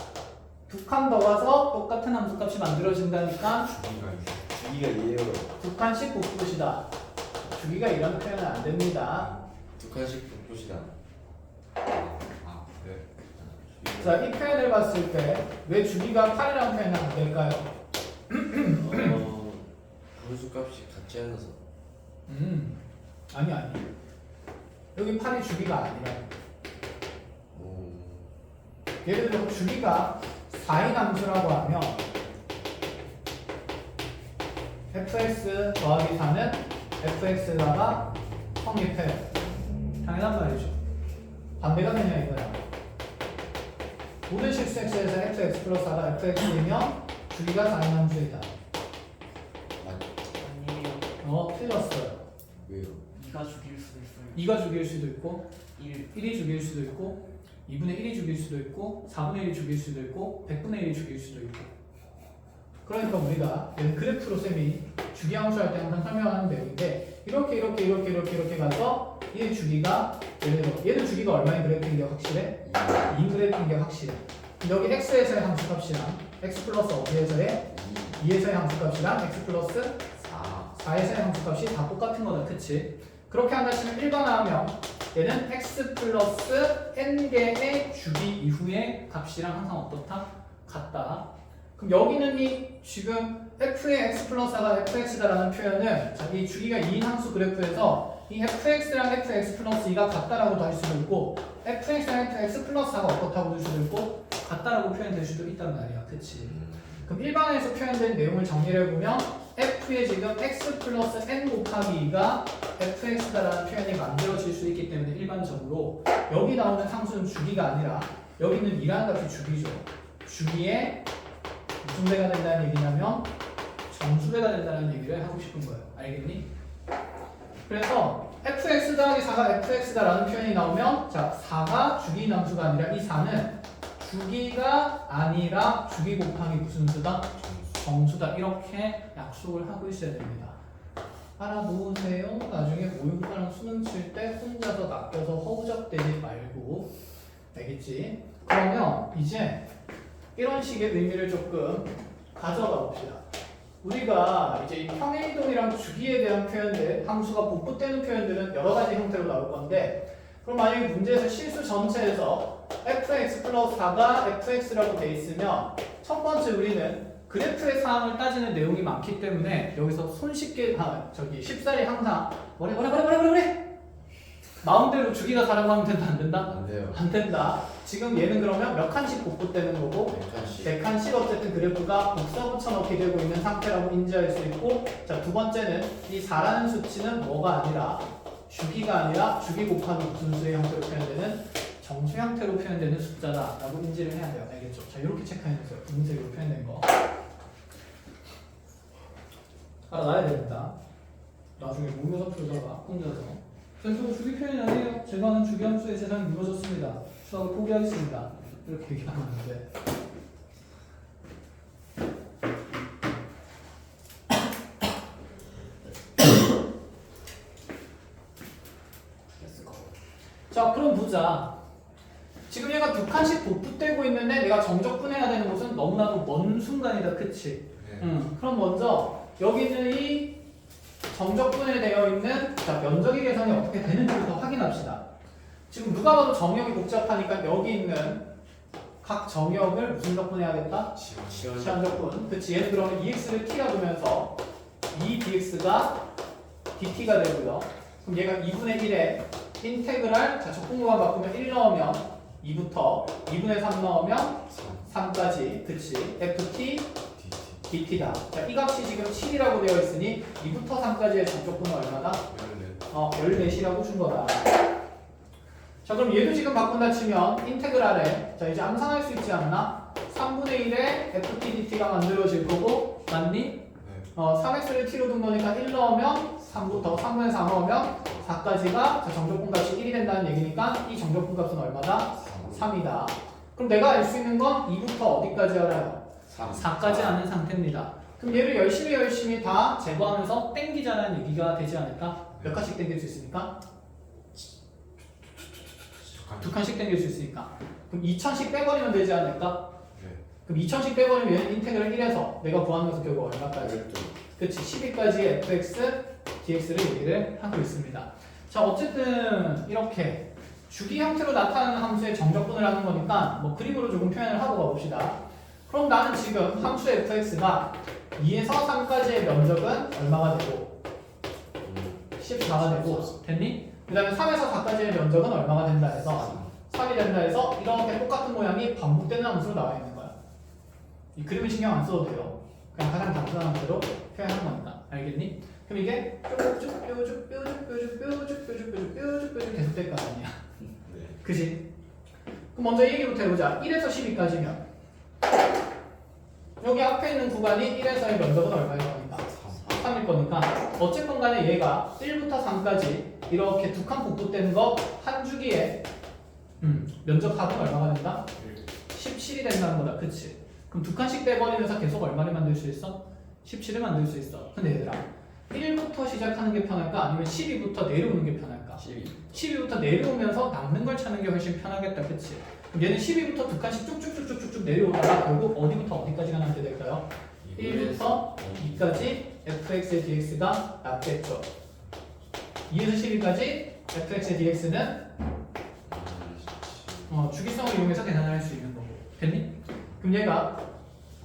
두 칸 더 가서 똑같은 함수값이 만들어진다니까 주기가 있어. 주기가 이해요. 두 칸씩 곱듯이다. 주기가 이런 표현은 안 됩니다. 두 칸씩 복붙이다. 아, 네. 자, 이 표현을 봤을 때 왜 주기가 8이라는 표현은 안 될까요? 분수값이 같지 않아서. 아니. 여기 8이 주기가 아니라 오. 예를 들어 주기가 4인 함수라고 하면 fx 더하기 4는 fx에다가 성립해요. 당연한 말이죠. 반대가 되냐 이거야. 모든 실수 x에서 fx 플러스 4가 fx이면 주기가 4인 함수이다. 아니에요. 틀렸어요. 왜요? 2가 죽일 수도 있어요. 2가 죽일 수도 있고 1. 1이 죽일 수도 있고 2분의 1이 죽일 수도 있고 4분의 1이 죽일 수도 있고 100분의 1이 죽일 수도 있고 그러니까 우리가 그래프로 쌤이 주기 함수할 때 항상 설명하는 내용인데 이렇게 가서 얘 주기가 예를 들어 얘는 주기가 얼마인 그래프인 게 확실해? 2인 그래프인 게 확실해. 여기 x에서의 함수값이랑 x 플러스 어디에서의 2에서의 함수값이랑 x 플러스 4에서의 함수값이 다 똑같은 거다. 그치? 그렇게 한다 치면 일반화하면 얘는 x 플러스 n개의 주기 이후의 값이랑 항상 어떻다? 같다. 그럼 여기는 이 지금 f의 x 플러스 4가 fx다라는 표현은 자, 이 주기가 2인 함수 그래프에서 이 fx랑 fx 플러스 2가 같다라고도 할 수도 있고 fx랑 fx 플러스 4가 어떻다고 볼 수도 있고 같다라고 표현될 수도 있단 말이야. 그치? 그럼 일반에서 표현된 내용을 정리를 해보면 f의 지금 x 플러스 n 곱하기 2가 fx다라는 표현이 만들어질 수 있기 때문에 일반적으로 여기 나오는 상수는 주기가 아니라 여기는 2라는 값이 주기죠. 주기에 무슨 배가 된다는 얘기냐면 정수배가 된다는 얘기를 하고 싶은 거예요. 알겠니? 그래서 fx 더하기 4가 fx다라는 표현이 나오면 자 4가 주기 함수가 아니라 이 4는 주기가 아니라 주기 곱하기 무슨 수다? 정수다. 이렇게 약속을 하고 있어야 됩니다. 알아두세요. 나중에 모의고사랑 수능 칠 때 혼자서 낚여서 허우적대지 말고. 알겠지? 그러면 이제 이런 식의 의미를 조금 가져가 봅시다. 우리가 이제 이 평행이동이랑 주기에 대한 표현들, 함수가 복붙되는 표현들은 여러 가지 형태로 나올 건데, 그럼 만약에 문제에서 실수 전체에서 fx 플러스 4가 fx라고 돼 있으면 첫 번째 우리는 그래프의 사항을 따지는 내용이 많기 때문에 여기서 손쉽게 쉽사리 항상 뭐래 마음대로 주기가 4라고 하면 된다 안 된다? 안 돼요. 안 된다. 지금 얘는 그러면 몇 칸씩 복붙되는 거고 100칸씩 어쨌든 그래프가 복사 붙여넣기 되고 있는 상태라고 인지할 수 있고 자, 두 번째는 이 4라는 수치는 뭐가 아니라 주기가 아니라 주기 곱하기 무슨 수의 형태로 표현되는 정수 형태로 표현되는 숫자다라고 인지를 해야 돼요. 알겠죠? 자, 이렇게 체크해주세요. 분색으로 표현된 거. 알아놔야 됩니다. 나중에 모의고사 풀다가 혼자서 선생님 주기 표현이 아니에요. 제가 하는 주기 함수의 세상이 무너졌습니다. 수학을 포기하겠습니다. 이렇게 얘기하면 안 돼. 자, 그럼 보자. 지금 얘가 두 칸씩 복붙되고 있는데 내가 정적분해야 되는 곳은 너무나도 먼 순간이다. 그치? 네. 그럼 먼저 여기는 이 정적분해되어 있는 자, 면적의 계산이 어떻게 되는지부터 확인합시다. 지금 누가 봐도 정역이 복잡하니까 여기 있는 각 정역을 무슨 적분해야겠다? 시한적분. 그치? 얘는 그러면 2x를 t라 두면서 2dx가 dt가 되고요. 그럼 얘가 2분의 1에 인테그랄 자, 적분구간 바꾸면 1 넣으면 2부터 2분의 3 넣으면 3까지. 그치? ft dt다. 자, 이 값이 지금 7이라고 되어 있으니 2부터 3까지의 정적분은 얼마다? 14이라고 준 거다. 자, 그럼 얘도 지금 바꾼다 치면 인테그랄에 자, 이제 암산할 수 있지 않나? 3분의 1에 ft dt가 만들어질 거고 맞니? 3x를 t로 둔 거니까 1 넣으면 3부터 3분의 4 넣으면 4까지가 정적분 값이 1이 된다는 얘기니까 이 정적분 값은 얼마다? 3이다. 그럼 내가 알 수 있는 건 2부터 어디까지 알아요? 4까지 아는 상태입니다. 그럼 얘를 열심히 다 제거하면서 땡기자는 얘기가 되지 않을까? 몇 칸씩 땡길 수 있으니까? 두 칸씩 땡길 수 있으니까. 그럼 2000씩 빼버리면 되지 않을까? 그럼 2000씩 빼버리면 얘는 인테그랄 1에서 내가 구하는 것은 결국 얼마까지? 그치, 12까지의 fx, dx를 얘기를 하고 있습니다. 자, 어쨌든 이렇게 주기 형태로 나타나는 함수의 정적분을 하는 거니까 뭐 그림으로 조금 표현을 하고 가봅시다. 그럼 나는 지금 함수 fx가 2에서 3까지의 면적은 얼마가 되고 14가 되고 됐니? 그 다음에 3에서 4까지의 면적은 얼마가 된다 해서 3이 된다 해서 이렇게 똑같은 모양이 반복되는 함수로 나와 있는 거야. 이 그림은 신경 안 써도 돼요. 그냥 가장 단순한 함수로 표현한 거니까. 알겠니? 그럼 이게 뾰쭉 계속 될 거 아니야. 그지? 그럼 먼저 이 얘기부터 해보자. 1에서 12까지면 여기 앞에 있는 구간이 1에서의 면적은 얼마일 거니까? 3일 거니까 어쨌건 간에 얘가 1부터 3까지 이렇게 두 칸 복붙되는 거 한 주기에 면적합은 얼마가 된다? 17이 된다는 거다. 그치? 그럼 두 칸씩 빼버리면서 계속 얼마를 만들 수 있어? 17을 만들 수 있어. 근데 얘들아 1부터 시작하는 게 편할까? 아니면 12부터 내려오는 게 편할까? 12부터 내려오면서 남는 걸 찾는 게 훨씬 편하겠다. 그치? 그럼 얘는 12부터 두 칸씩 쭉쭉쭉쭉쭉 내려오다가 결국 어디부터 어디까지가 남게 될까요? 1부터 2까지 fx의 dx가 남겠죠. 2에서 12까지 fx의 dx는 주기성을 이용해서 계산을 할 수 있는 거고. 됐니? 그럼 얘가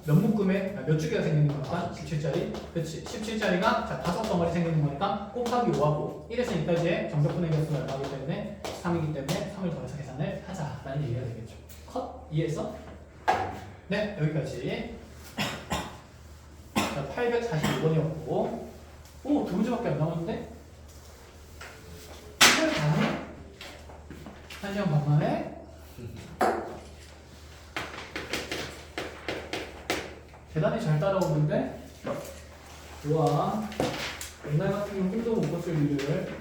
몇 묶음에 몇 주기가 생기는 거니까 17짜리. 그치. 17짜리가 자 5덩어리 생기는 거니까 곱하기 5하고 1에서 2까지의 정적분의 개수가 얼마이기 때문에 3이기 때문에 3을 더해서 계산을 하자라는 얘기가 되겠죠. 컷? 이해했어? 네, 여기까지. 자, 845번이었고 오, 두 문제밖에 안 남았는데? 이걸 다 하네? 1시간 반 만에? 대단히 잘 따라오는데? 우와, 옛날 같으면 꿈도 못 꿨을 일을.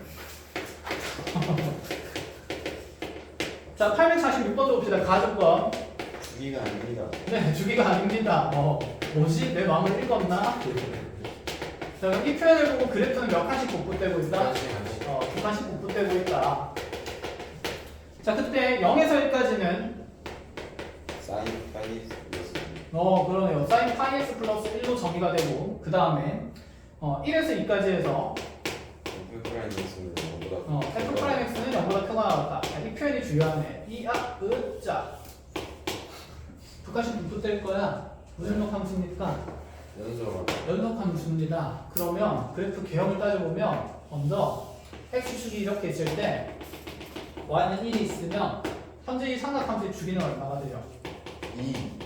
자, 846번도 봅시다. 가족권. 주기가 아닙니다. 네, 주기가 아닙니다. 뭐지? 내 마음을 읽었나? 자, 그럼 이 표현을 보고 그래프는 몇 칸씩 복붙되고 있다? 두 칸씩 복붙되고 있다. 자, 그때 0에서 1까지는 사인 파이 그러네요. sin 파이 x 플러스 1로 정의가 되고 그 다음에 1에서 2까지 해서 F 프라임 X는 0보다 f 프라임 x는 0보다 크거나 같다. 자, 이 표현이 중요하네. 으짜 두 칸씩 복붙될 거야. 무슨 함수입니까? 연속으로 연속 함수입니다. 그러면 그래프 개형을 따져보면 먼저 x축이 이렇게 있을 때 y는 1이 있으면 현재 이 삼각함수의 주기는 얼마가 돼요?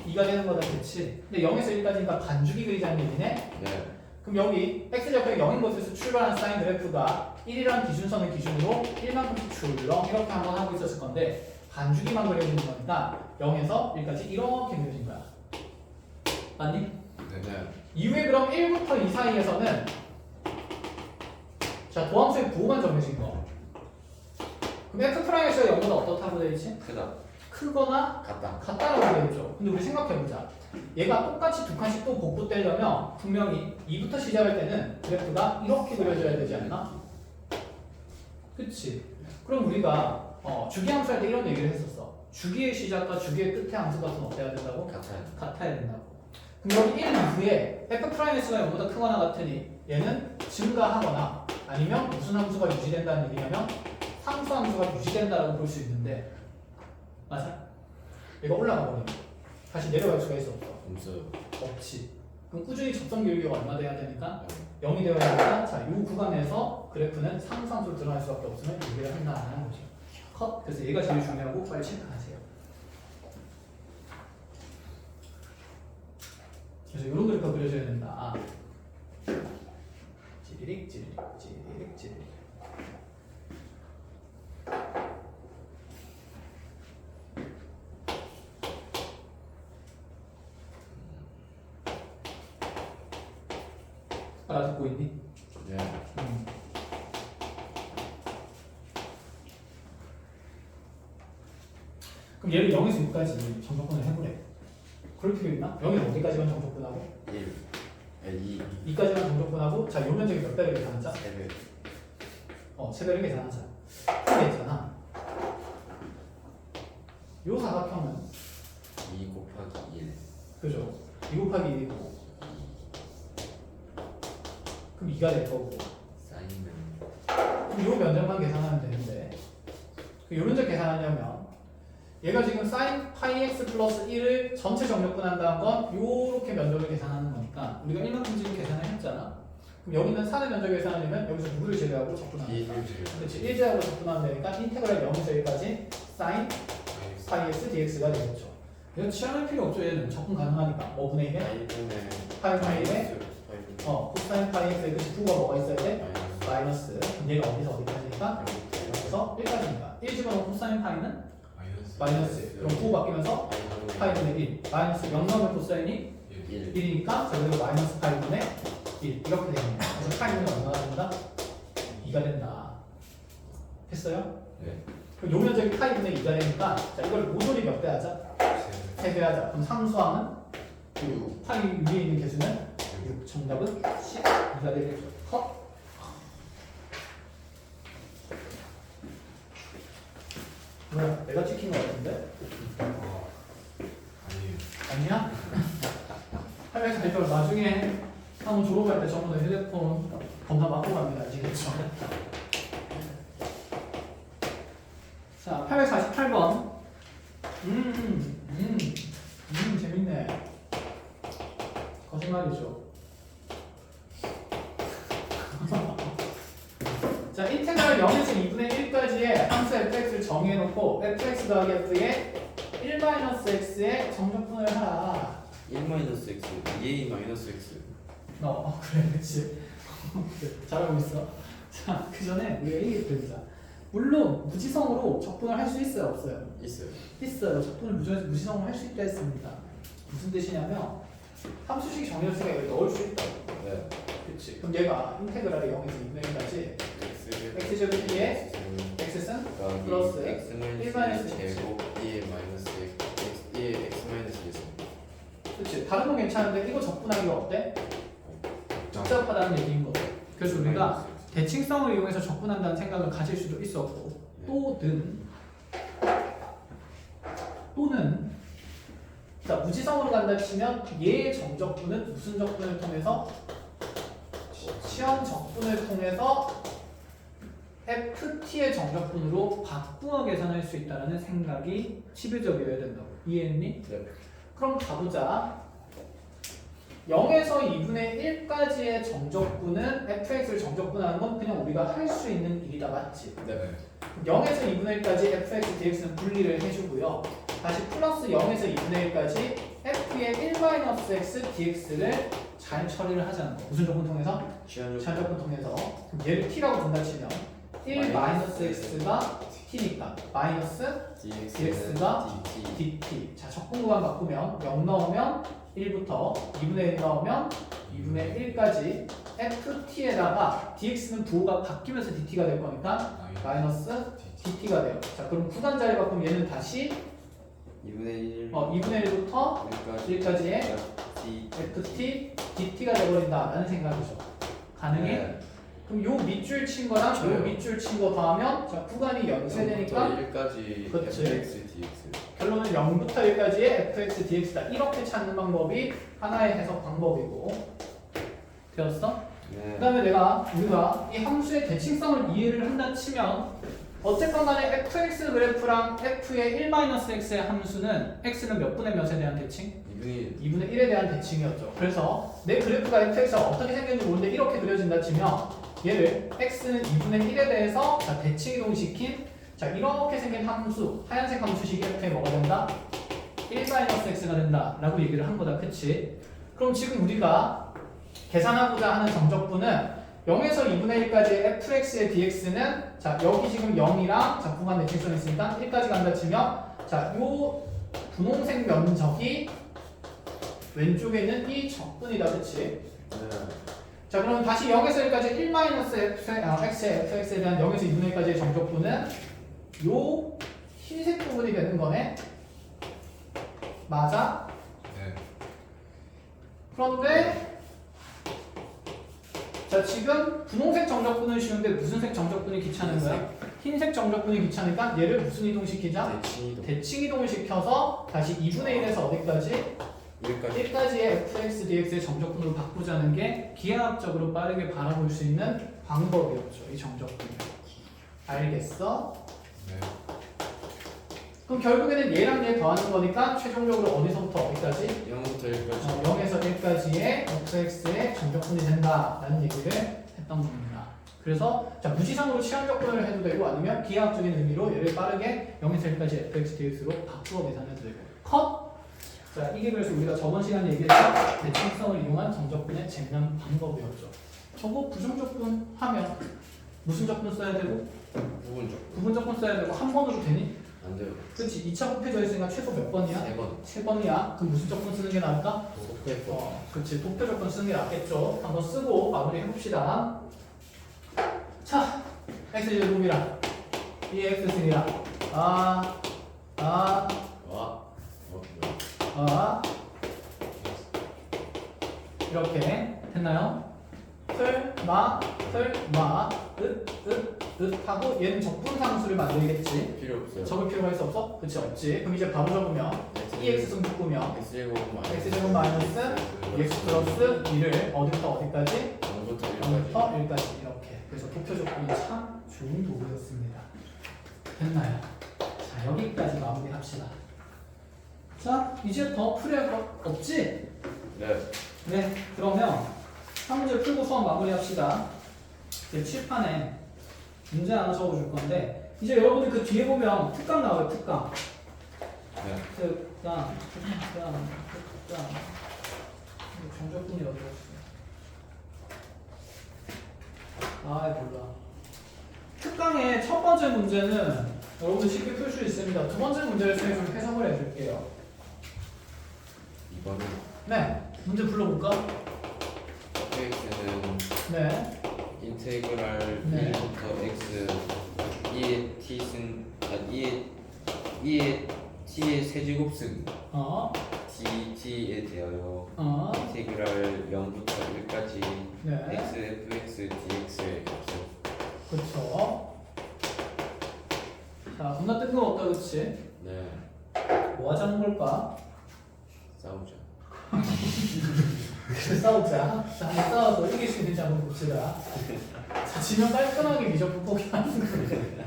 2가 되는 거다, 그치? 근데 0에서 1까지니까 반주기 그리자는 얘기네? 네. 그럼 여기 x좌표가 0인 곳에서 출발한 사인 그래프가 1이라는 기준선을 기준으로 1만큼씩 출렁 이렇게 한번 하고 있었을 건데 반주기만 그려주는 거니까 0에서 1까지 이렇게 그려진 거야. 맞니? 네. 이후에 그럼 1부터 2 사이에서는 자 도함수의 부호만 정해진 거. 그럼 f'(x가 0보다 어떻다고 되어 있지? 크다. 크거나 같다. 같다라고 되어있죠. 근데 우리 생각해보자. 얘가 똑같이 두 칸씩 또 복붙되려면 분명히 2부터 시작할 때는 그래프가 이렇게 그려져야 되지 않나? 그치? 그럼 우리가 주기함수 할 때 이런 얘기를 했었어. 주기의 시작과 주기의 끝의 함수 값은 어때야 된다고? 같아요. 같아야 된다고. 그럼 여기 1 이후에 f'(x가 0보다 크거나 같으니 얘는 증가하거나 아니면 무슨 함수가 유지된다는 얘기냐면 상수 함수가 유지된다라고 볼 수 있는데 맞아? 얘가 올라가 버리면 다시 내려갈 수가 있어 없어? 없어요. 없지. 그럼 꾸준히 접선 길이가 얼마 돼야 되니까? 0이 되어야 되니까 자, 이 구간에서 그래프는 상수함수로 드러날 수밖에 없으면 얘기를 한다는 거죠. 컷. 그래서 얘가 제일 중요하고 빨리 체크하세요. 그래서 이런 그래프가 그려져야 된다. 찌리릭 찌리릭 찌리릭 찌리릭. 알아듣고 있니? 네. 그럼 얘를 0에서 6까지 정적분을 해보래. 그럴 필요 있나? 0에서 어디까지만 정적분하고? 1. 2. 2까지만 정적분하고 자, 요 면적이 몇 배를 계산하자? 3배. 3배를 계산하자. 그게 있잖아. 요 사각형은 2 곱하기 1. 그죠? 2 곱하기 1이고 그럼 2가 될 거고 사인은 그럼 요 면적만 계산하면 되는데 요 면적 계산하려면 얘가 지금 sin 파이 x 플러스 1을 전체 정적분한다는 건 요렇게 면적을 계산하는 거니까 우리가 1만큼 지금 계산을 했잖아. 그럼 여기는 4의 면적을 계산하려면 여기서 누구를 제외하고 접분하는 거야? 2를 그렇지. 1 제하고 접분하면 되니까 인테그랄 0에서 1까지 sin 파이 x dx가 되겠죠. 이거 치환할 필요 없죠. 얘는 접근 가능하니까 5분의 1에 파이 파이 1에 코사인 파이 x 이것이 부호가 뭐가 있어야 돼? 마이너스. 그럼 얘가 어디서 어디까지니까? 그래서 1까지니까 1 집어넣으면 코사인 파이는? 마이너스. 그럼 부호 바뀌면서 파이분의 1 마이너스 0 넣으면 코사인이 1. 1이니까 자 그리고 마이너스 파이분의 1 이렇게 되겠네요. 그래서 파이분이 얼마가 된다? 2가 된다. 됐어요? 네. 그럼 요 면적이 파이분의 2가 되니까 자 이걸 모조리 몇 배 하자? 3배 하자. 그럼 상수항은 6. 파이 위에 있는 개수는 6. 정답은 12가 되겠죠. 컷. 뭐야? 내가 찍힌 거 같은데? 아니야? 할머니 대표 나중에 한번 졸업할 때 전부 다 휴대폰 검사 받고 갑니다. 아시겠죠? 자, 848번. 재밌네. 말이죠. 자, 인테그랄 0에서 2분의 1까지의 함수 fx를 정의해놓고 fx 더하기 f의 1-x의 정적분을 하라. 1-x 2a-x 그래, 그치. 잘하고 있어. 자, 그 전에 우리가 얘기해보자. 물론 무지성으로 적분을 할 수 있어요, 없어요? 있어요. 있어요. 적분을 무지성으로 할 수 있다 했습니다. 무슨 뜻이냐면 함수식 정의수가 여기 넣을 수 있다. 네. 그치. 그럼 얘가 인테그랄이 0에서 2분의 1까지 x제곱 b의 x승 플러스 x-1 제곱 2a-x 1 그치. 다른 건 괜찮은데 이거 적분하기가 어때? 복잡하다는 얘기인 거죠. 그래서 우리가 대칭성을 이용해서 적분한다는 생각을 가질 수도 있었고 또는 자, 무지성으로 간다 치면 얘의 정적분은 무슨 적분을 통해서? 시험 적분을 통해서 ft의 정적분으로 바꾸어 계산할 수 있다는 생각이 치부적이어야 된다고. 이해했니? 네. 그럼 가보자. 0에서 2분의 1까지의 정적분은 fx를 정적분하는 건 그냥 우리가 할 수 있는 일이다. 맞지? 네. 0에서 2분의 1까지 fx dx는 분리를 해주고요. 다시 플러스 0에서 2분의 1까지 f의 1-x dx를 잘 처리를 하자는 거. 무슨 적분 통해서? 시한적분 통해서. 그럼 얘를 t라고 둔다 치면 1-x가 t니까 마이너스 dx가 dt. 자, 적분 구간 바꾸면 0 넣으면 1부터 2분의 1 넣으면 2분의 1까지 ft에다가 dx는 부호가 바뀌면서 dt가 될 거니까 마이너스 dt가 돼요. 자, 그럼 구간 자리 바꾸면 얘는 다시 2분의 1 2분의 1부터 1까지의 ft dt가 돼버린다라는 생각이죠. 가능해? 네. 그럼 요 밑줄 친 거랑 요 저요. 밑줄 친 거 더하면 자, 구간이 연쇄되니까 1까지 그치. fx dx 결론은 0부터 1까지의 fx dx다. 이렇게 찾는 방법이 하나의 해석 방법이고 되었어? 네. 그 다음에 우리가 이 함수의 대칭성을 이해를 한다 치면 어쨌건 간에 fx 그래프랑 f의 1-x의 함수는 x는 몇 분의 몇에 대한 대칭? 2분의 1에 대한 대칭이었죠. 그래서 내 그래프가 fx가 어떻게 생겼는지 모르는데 이렇게 그려진다 치면 얘를 x는 2분의 1에 대해서 자, 대칭 이동시킨 자, 이렇게 생긴 함수, 하얀색 함수식이 f에 뭐가 된다? 1-x가 된다 라고 얘기를 한 거다. 그치? 그럼 지금 우리가 계산하고자 하는 정적분은 0에서 2분의 1까지의 fx의 dx는 자, 여기 지금 0이랑 자, 구간 대칭성이 있으니까 1까지 간다 치면 자, 요 분홍색 면적이 왼쪽에 있는 이 적분이다. 그치? 자, 그럼 다시 0에서 1까지 1-x의 fx에 대한 0에서 2분의 1까지의 정적분은 요 흰색 부분이 되는 거네. 맞아? 네. 그런데 자, 지금 분홍색 정적분은 쉬운데 무슨 색 정적분이 귀찮은 거야? 흰색 정적분이 귀찮으니까 얘를 무슨 이동시키자? 대칭 이동을 시켜서 다시 2분의 1에서 어디까지? 1까지의 fx dx의 정적분으로 바꾸자는 게 기하학적으로 빠르게 바라볼 수 있는 방법이었죠. 이 정적분을. 알겠어? 네. 그럼 결국에는 얘랑 얘 더하는 거니까 최종적으로 어디서부터 어디까지? 0부터 1까지 0에서 1까지의 fx의 정적분이 된다라는 얘기를 했던 겁니다. 그래서 자, 무지성으로 치환적분을 해도 되고 아니면 기하학적인 의미로 얘를 빠르게 0에서 1까지 fx dx로 바꾸어 계산해도 되고. 컷? 자, 이게 그래서 우리가 저번 시간에 얘기했던 대칭성을 이용한 정적분의 재미난 방법이었죠. 저거 부정적분 하면 무슨 적분 써야 되고? 부분적 부분적분 써야 되고 한 번으로 되니? 안 돼요. 그렇지. 2차 곱해져 있으니까 최소 몇 번이야? 3번 3번이야. 그럼 무슨 적분 쓰는 게 나을까? 도표했고 그렇지. 도표 적분 쓰는 게 낫겠죠. 한번 쓰고 마무리 해봅시다. 자, x제곱이라 이 x승이라 와 이렇게 됐나요? 을 하고 얘는 적분상수를 만들겠지. 필요 없어요. 적을 필요가 있어 없어? 그치 없지. 그럼 이제 바로 적으면 2x승 바꾸면 x제곱 마이너스 2x 플러스 2를 어디부터 어디까지? 0부터 0부터 1까지 1까지 이렇게. 그래서 도표 적분이 참 좋은 도구였습니다. 됐나요? 자, 여기까지 마무리합시다. 자, 이제 더 풀이할 거 없지? 네, 그러면 한 문제 풀고 수업 마무리합시다. 이제 칠판에 문제 하나 적어줄 건데 이제 여러분들 그 뒤에 보면 특강 나와요. 특강. 특강. 정적분이 어디 갔어? 아, 몰라. 특강의 첫 번째 문제는 여러분들 쉽게 풀 수 있습니다. 두 번째 문제를 선생님이 해석을 해줄게요. 이번은 네, 문제 불러볼까? fx는 네. 인테그랄 네. 1부터 x 2의 t승 2의 t의 세제곱승 dt에 대하여 인테그랄 0부터 1까지 네. x fx dx의 값은 그쵸. 자, 겁나 뜬금없다, 그치? 네 뭐 하자는 걸까? 싸우자. 싸우자. 자, 한번 싸워서 이길 수 있는지 한번 봅시다. 자, 지면 깔끔하게 미적분 포기하는 거예요.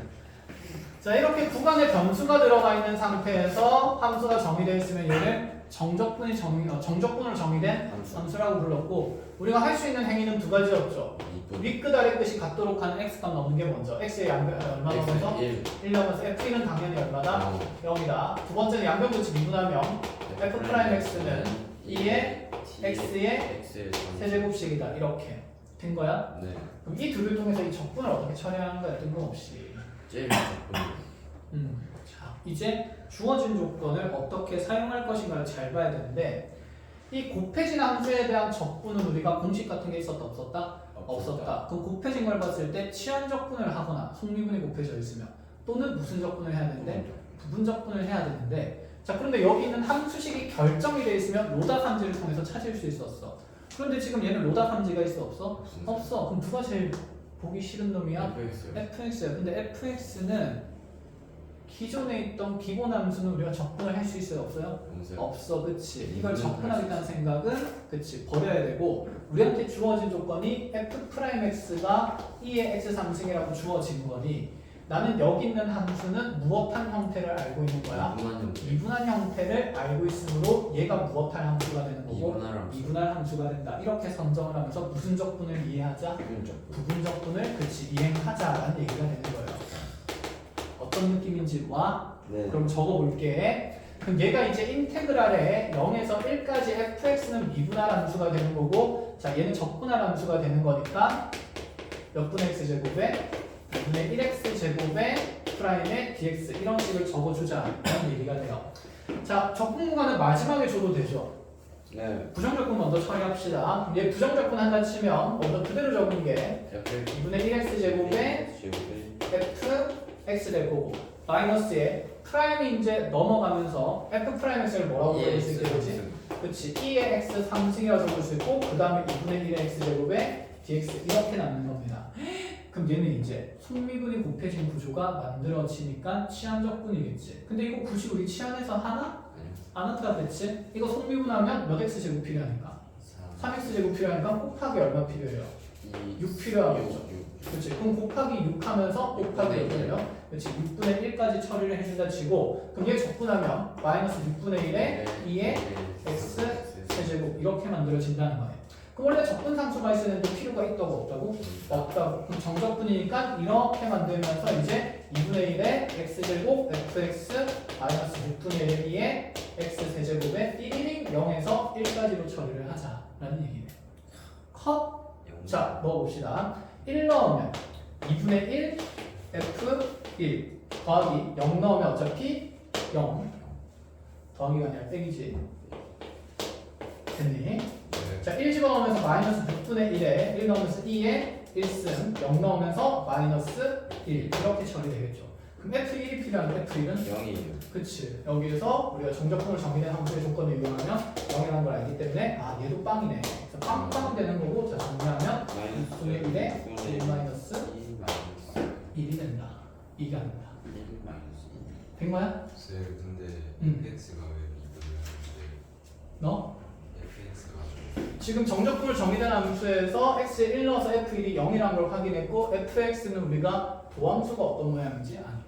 자, 이렇게 구간에 변수가 들어가 있는 상태에서 함수가 정의되어 있으면 얘는 정적분을 정의된 함수라고 불렀고, 우리가 할 수 있는 행위는 두 가지였죠. 윗끝 아래 끝이 같도록 하는 x값 넣는 게 먼저. x의 양변 얼마 넣으면서 1 넣으면서 f는 당연히 얼마다? 0이다. 두 번째는 양변 끝이 미분하면 f'x는 2의 x의 세제곱식이다. 이렇게 된 거야. 네 그럼 이 둘을 통해서 이 적분을 어떻게 처리하는 거야? 뜬금없이. 제일 적분. 자, 이제 주어진 조건을 어떻게 사용할 것인가를 잘 봐야 되는데, 이 곱해진 함수에 대한 적분은 우리가 공식 같은 게 있었다 없었다? 없었다. 그 곱해진 걸 봤을 때 치환 적분을 하거나 속미분이 곱해져 있으면 또는 무슨 적분을 해야 되는데 부분 적분을 해야 되는데, 자, 그런데 여기 있는 함수식이 결정이 되어 있으면 로다 함지를 통해서 찾을 수 있었어. 그런데 지금 얘는 로다 함지가 있어 없어? 없어. 그럼 누가 제일 보기 싫은 놈이야? fx야. 근데 fx는 기존에 있던 기본 함수는 우리가 적분을 할 수 있어요? 없어요? 없어. 그치. 이걸 적분하겠다는 생각은 그치 버려야 되고, 우리한테 주어진 조건이 f'x가 2의 x 상승이라고 주어진 거니 나는 여기 있는 함수는 무엇한 형태를 알고 있는 거야? 이분한 형태를 알고 있으므로 얘가 무엇한 함수가 되는 거고 이분할 함수가 된다. 이렇게 선정을 하면서 무슨 적분을 이해하자? 부분 적분을 그치 이행하자라는 얘기가 되는 거예요. 어떤 느낌인지 와? 네. 그럼 적어볼게. 그럼 얘가 이제 인테그랄에 0에서 1까지 fx는 미분할 함수가 되는 거고, 자, 얘는 적분할 함수가 되는 거니까 몇 분의 x제곱에 2분의 1x제곱에 프라임의 dx 이런 식을 적어주자라는 얘기가 돼요. 자, 적분 구간은 마지막에 줘도 되죠. 네. 부정적분 먼저 처리합시다. 얘 부정적분 한다 치면 먼저 그대로 적은 게 2분의 1x제곱에 f x 될 거고, 마이너스에 프라임이 이제 넘어가면서 f 프라임 x를 뭐라고 부를 수 있게 되지? 그치, 2의 x 상승이라고 적을 수 있고, 그 다음에 2분의 1의 x제곱에 dx 이렇게 남는 겁니다. 그럼 얘는 이제 속미분이 곱해진 구조가 만들어지니까 치환적분이겠지. 근데 이거 굳이 우리 치환해서 하나? 안 한다 됐지? 이거 속미분하면 몇 x제곱 필요하니까? 3x제곱 필요하니까 곱하기 얼마 필요해요? 6 필요하겠죠. 그렇지. 그럼 곱하기 6 하면서 곱하기 6이요. 그렇지. 6분의 1까지 처리를 해준다 치고, 그럼 얘 적분하면 마이너스 6분의 1에 2의 x 세제곱 이렇게 만들어진다는 거예요. 그럼 원래 적분 상수가 있었는데 필요가 있다고 없다고? 없다고. 그럼 정적분이니까 이렇게 만들면서 이제 2분의 1의 x제곱 fx 마이너스 6분의 1의 2의 x 세제곱에 띠리링 0에서 1까지로 처리를 하자라는 얘기네. 컷. 자, 넣어봅시다. 1 넣으면 2분의 1 f1 더하기 0 넣으면 어차피 0 더하기가 아니라 빼기지. 됐니? 자, 1 집어넣으면서 마이너스 6분의 1에 1 넣으면서 2에 1승 0 넣으면서 마이너스 1 이렇게 처리되겠죠. 그럼 f1이 필요한 f1은 0이에요. 그치. 여기에서 우리가 정적분을 정의된 함수의 조건을 이용하면 0이라는 걸 알기 때문에 아, 얘도 빵이네. 그래서 빵빵 되는 거고, 자, 정리하면 6분의 1에 1 마이너스 1이 된다. 2가 된다. 된 거야? 쌤 근데 fx가 왜 미분이었는데 너? fx가 지금 정적분을 정의된 함수에서 x에 1 넣어서 f1이 0이라는 걸 확인했고, fx는 우리가 도함수가 어떤 모양인지 아니까.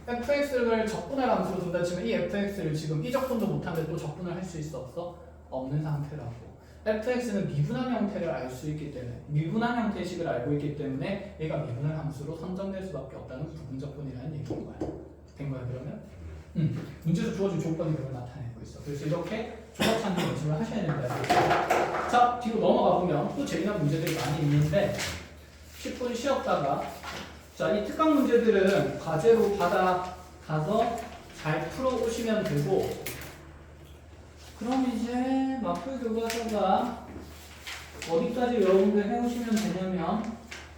fx를 적분할 함수로 둔다 치면 이 fx를 지금 이 적분도 못하는데 또 적분을 할 수 있어 없어? 없는 상태라고. fx는 미분한 형태를 알 수 있기 때문에 미분한 형태식을 알고 있기 때문에 얘가 미분할 함수로 선정될 수밖에 없다는 부분적분이라는 얘기인 거야. 된 거야 그러면? 문제에서 주어진 조건이 그걸 나타내고 있어. 그래서 이렇게 조합찬도 연습을 하셔야 된다. 자 뒤로 넘어가 보면 또 재미난 문제들이 많이 있는데 10분 쉬었다가 자 이 특강 문제들은 과제로 받아가서 잘 풀어오시면 되고 그럼 이제 마플 교과서가 어디까지 여러분들 해오시면 되냐면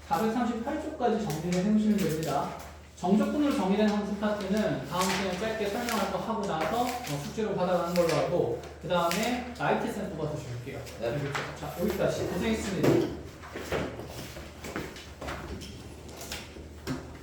438쪽까지 정리를 해오시면 됩니다. 정적분으로 정의된 함수 파트는 다음 시간에 짧게 설명할 거 하고 나서 숙제로 받아가는 걸로 하고 그 다음에 나이트 샘플 받아줄게요. 네. 자 여기까지 고생했습니다.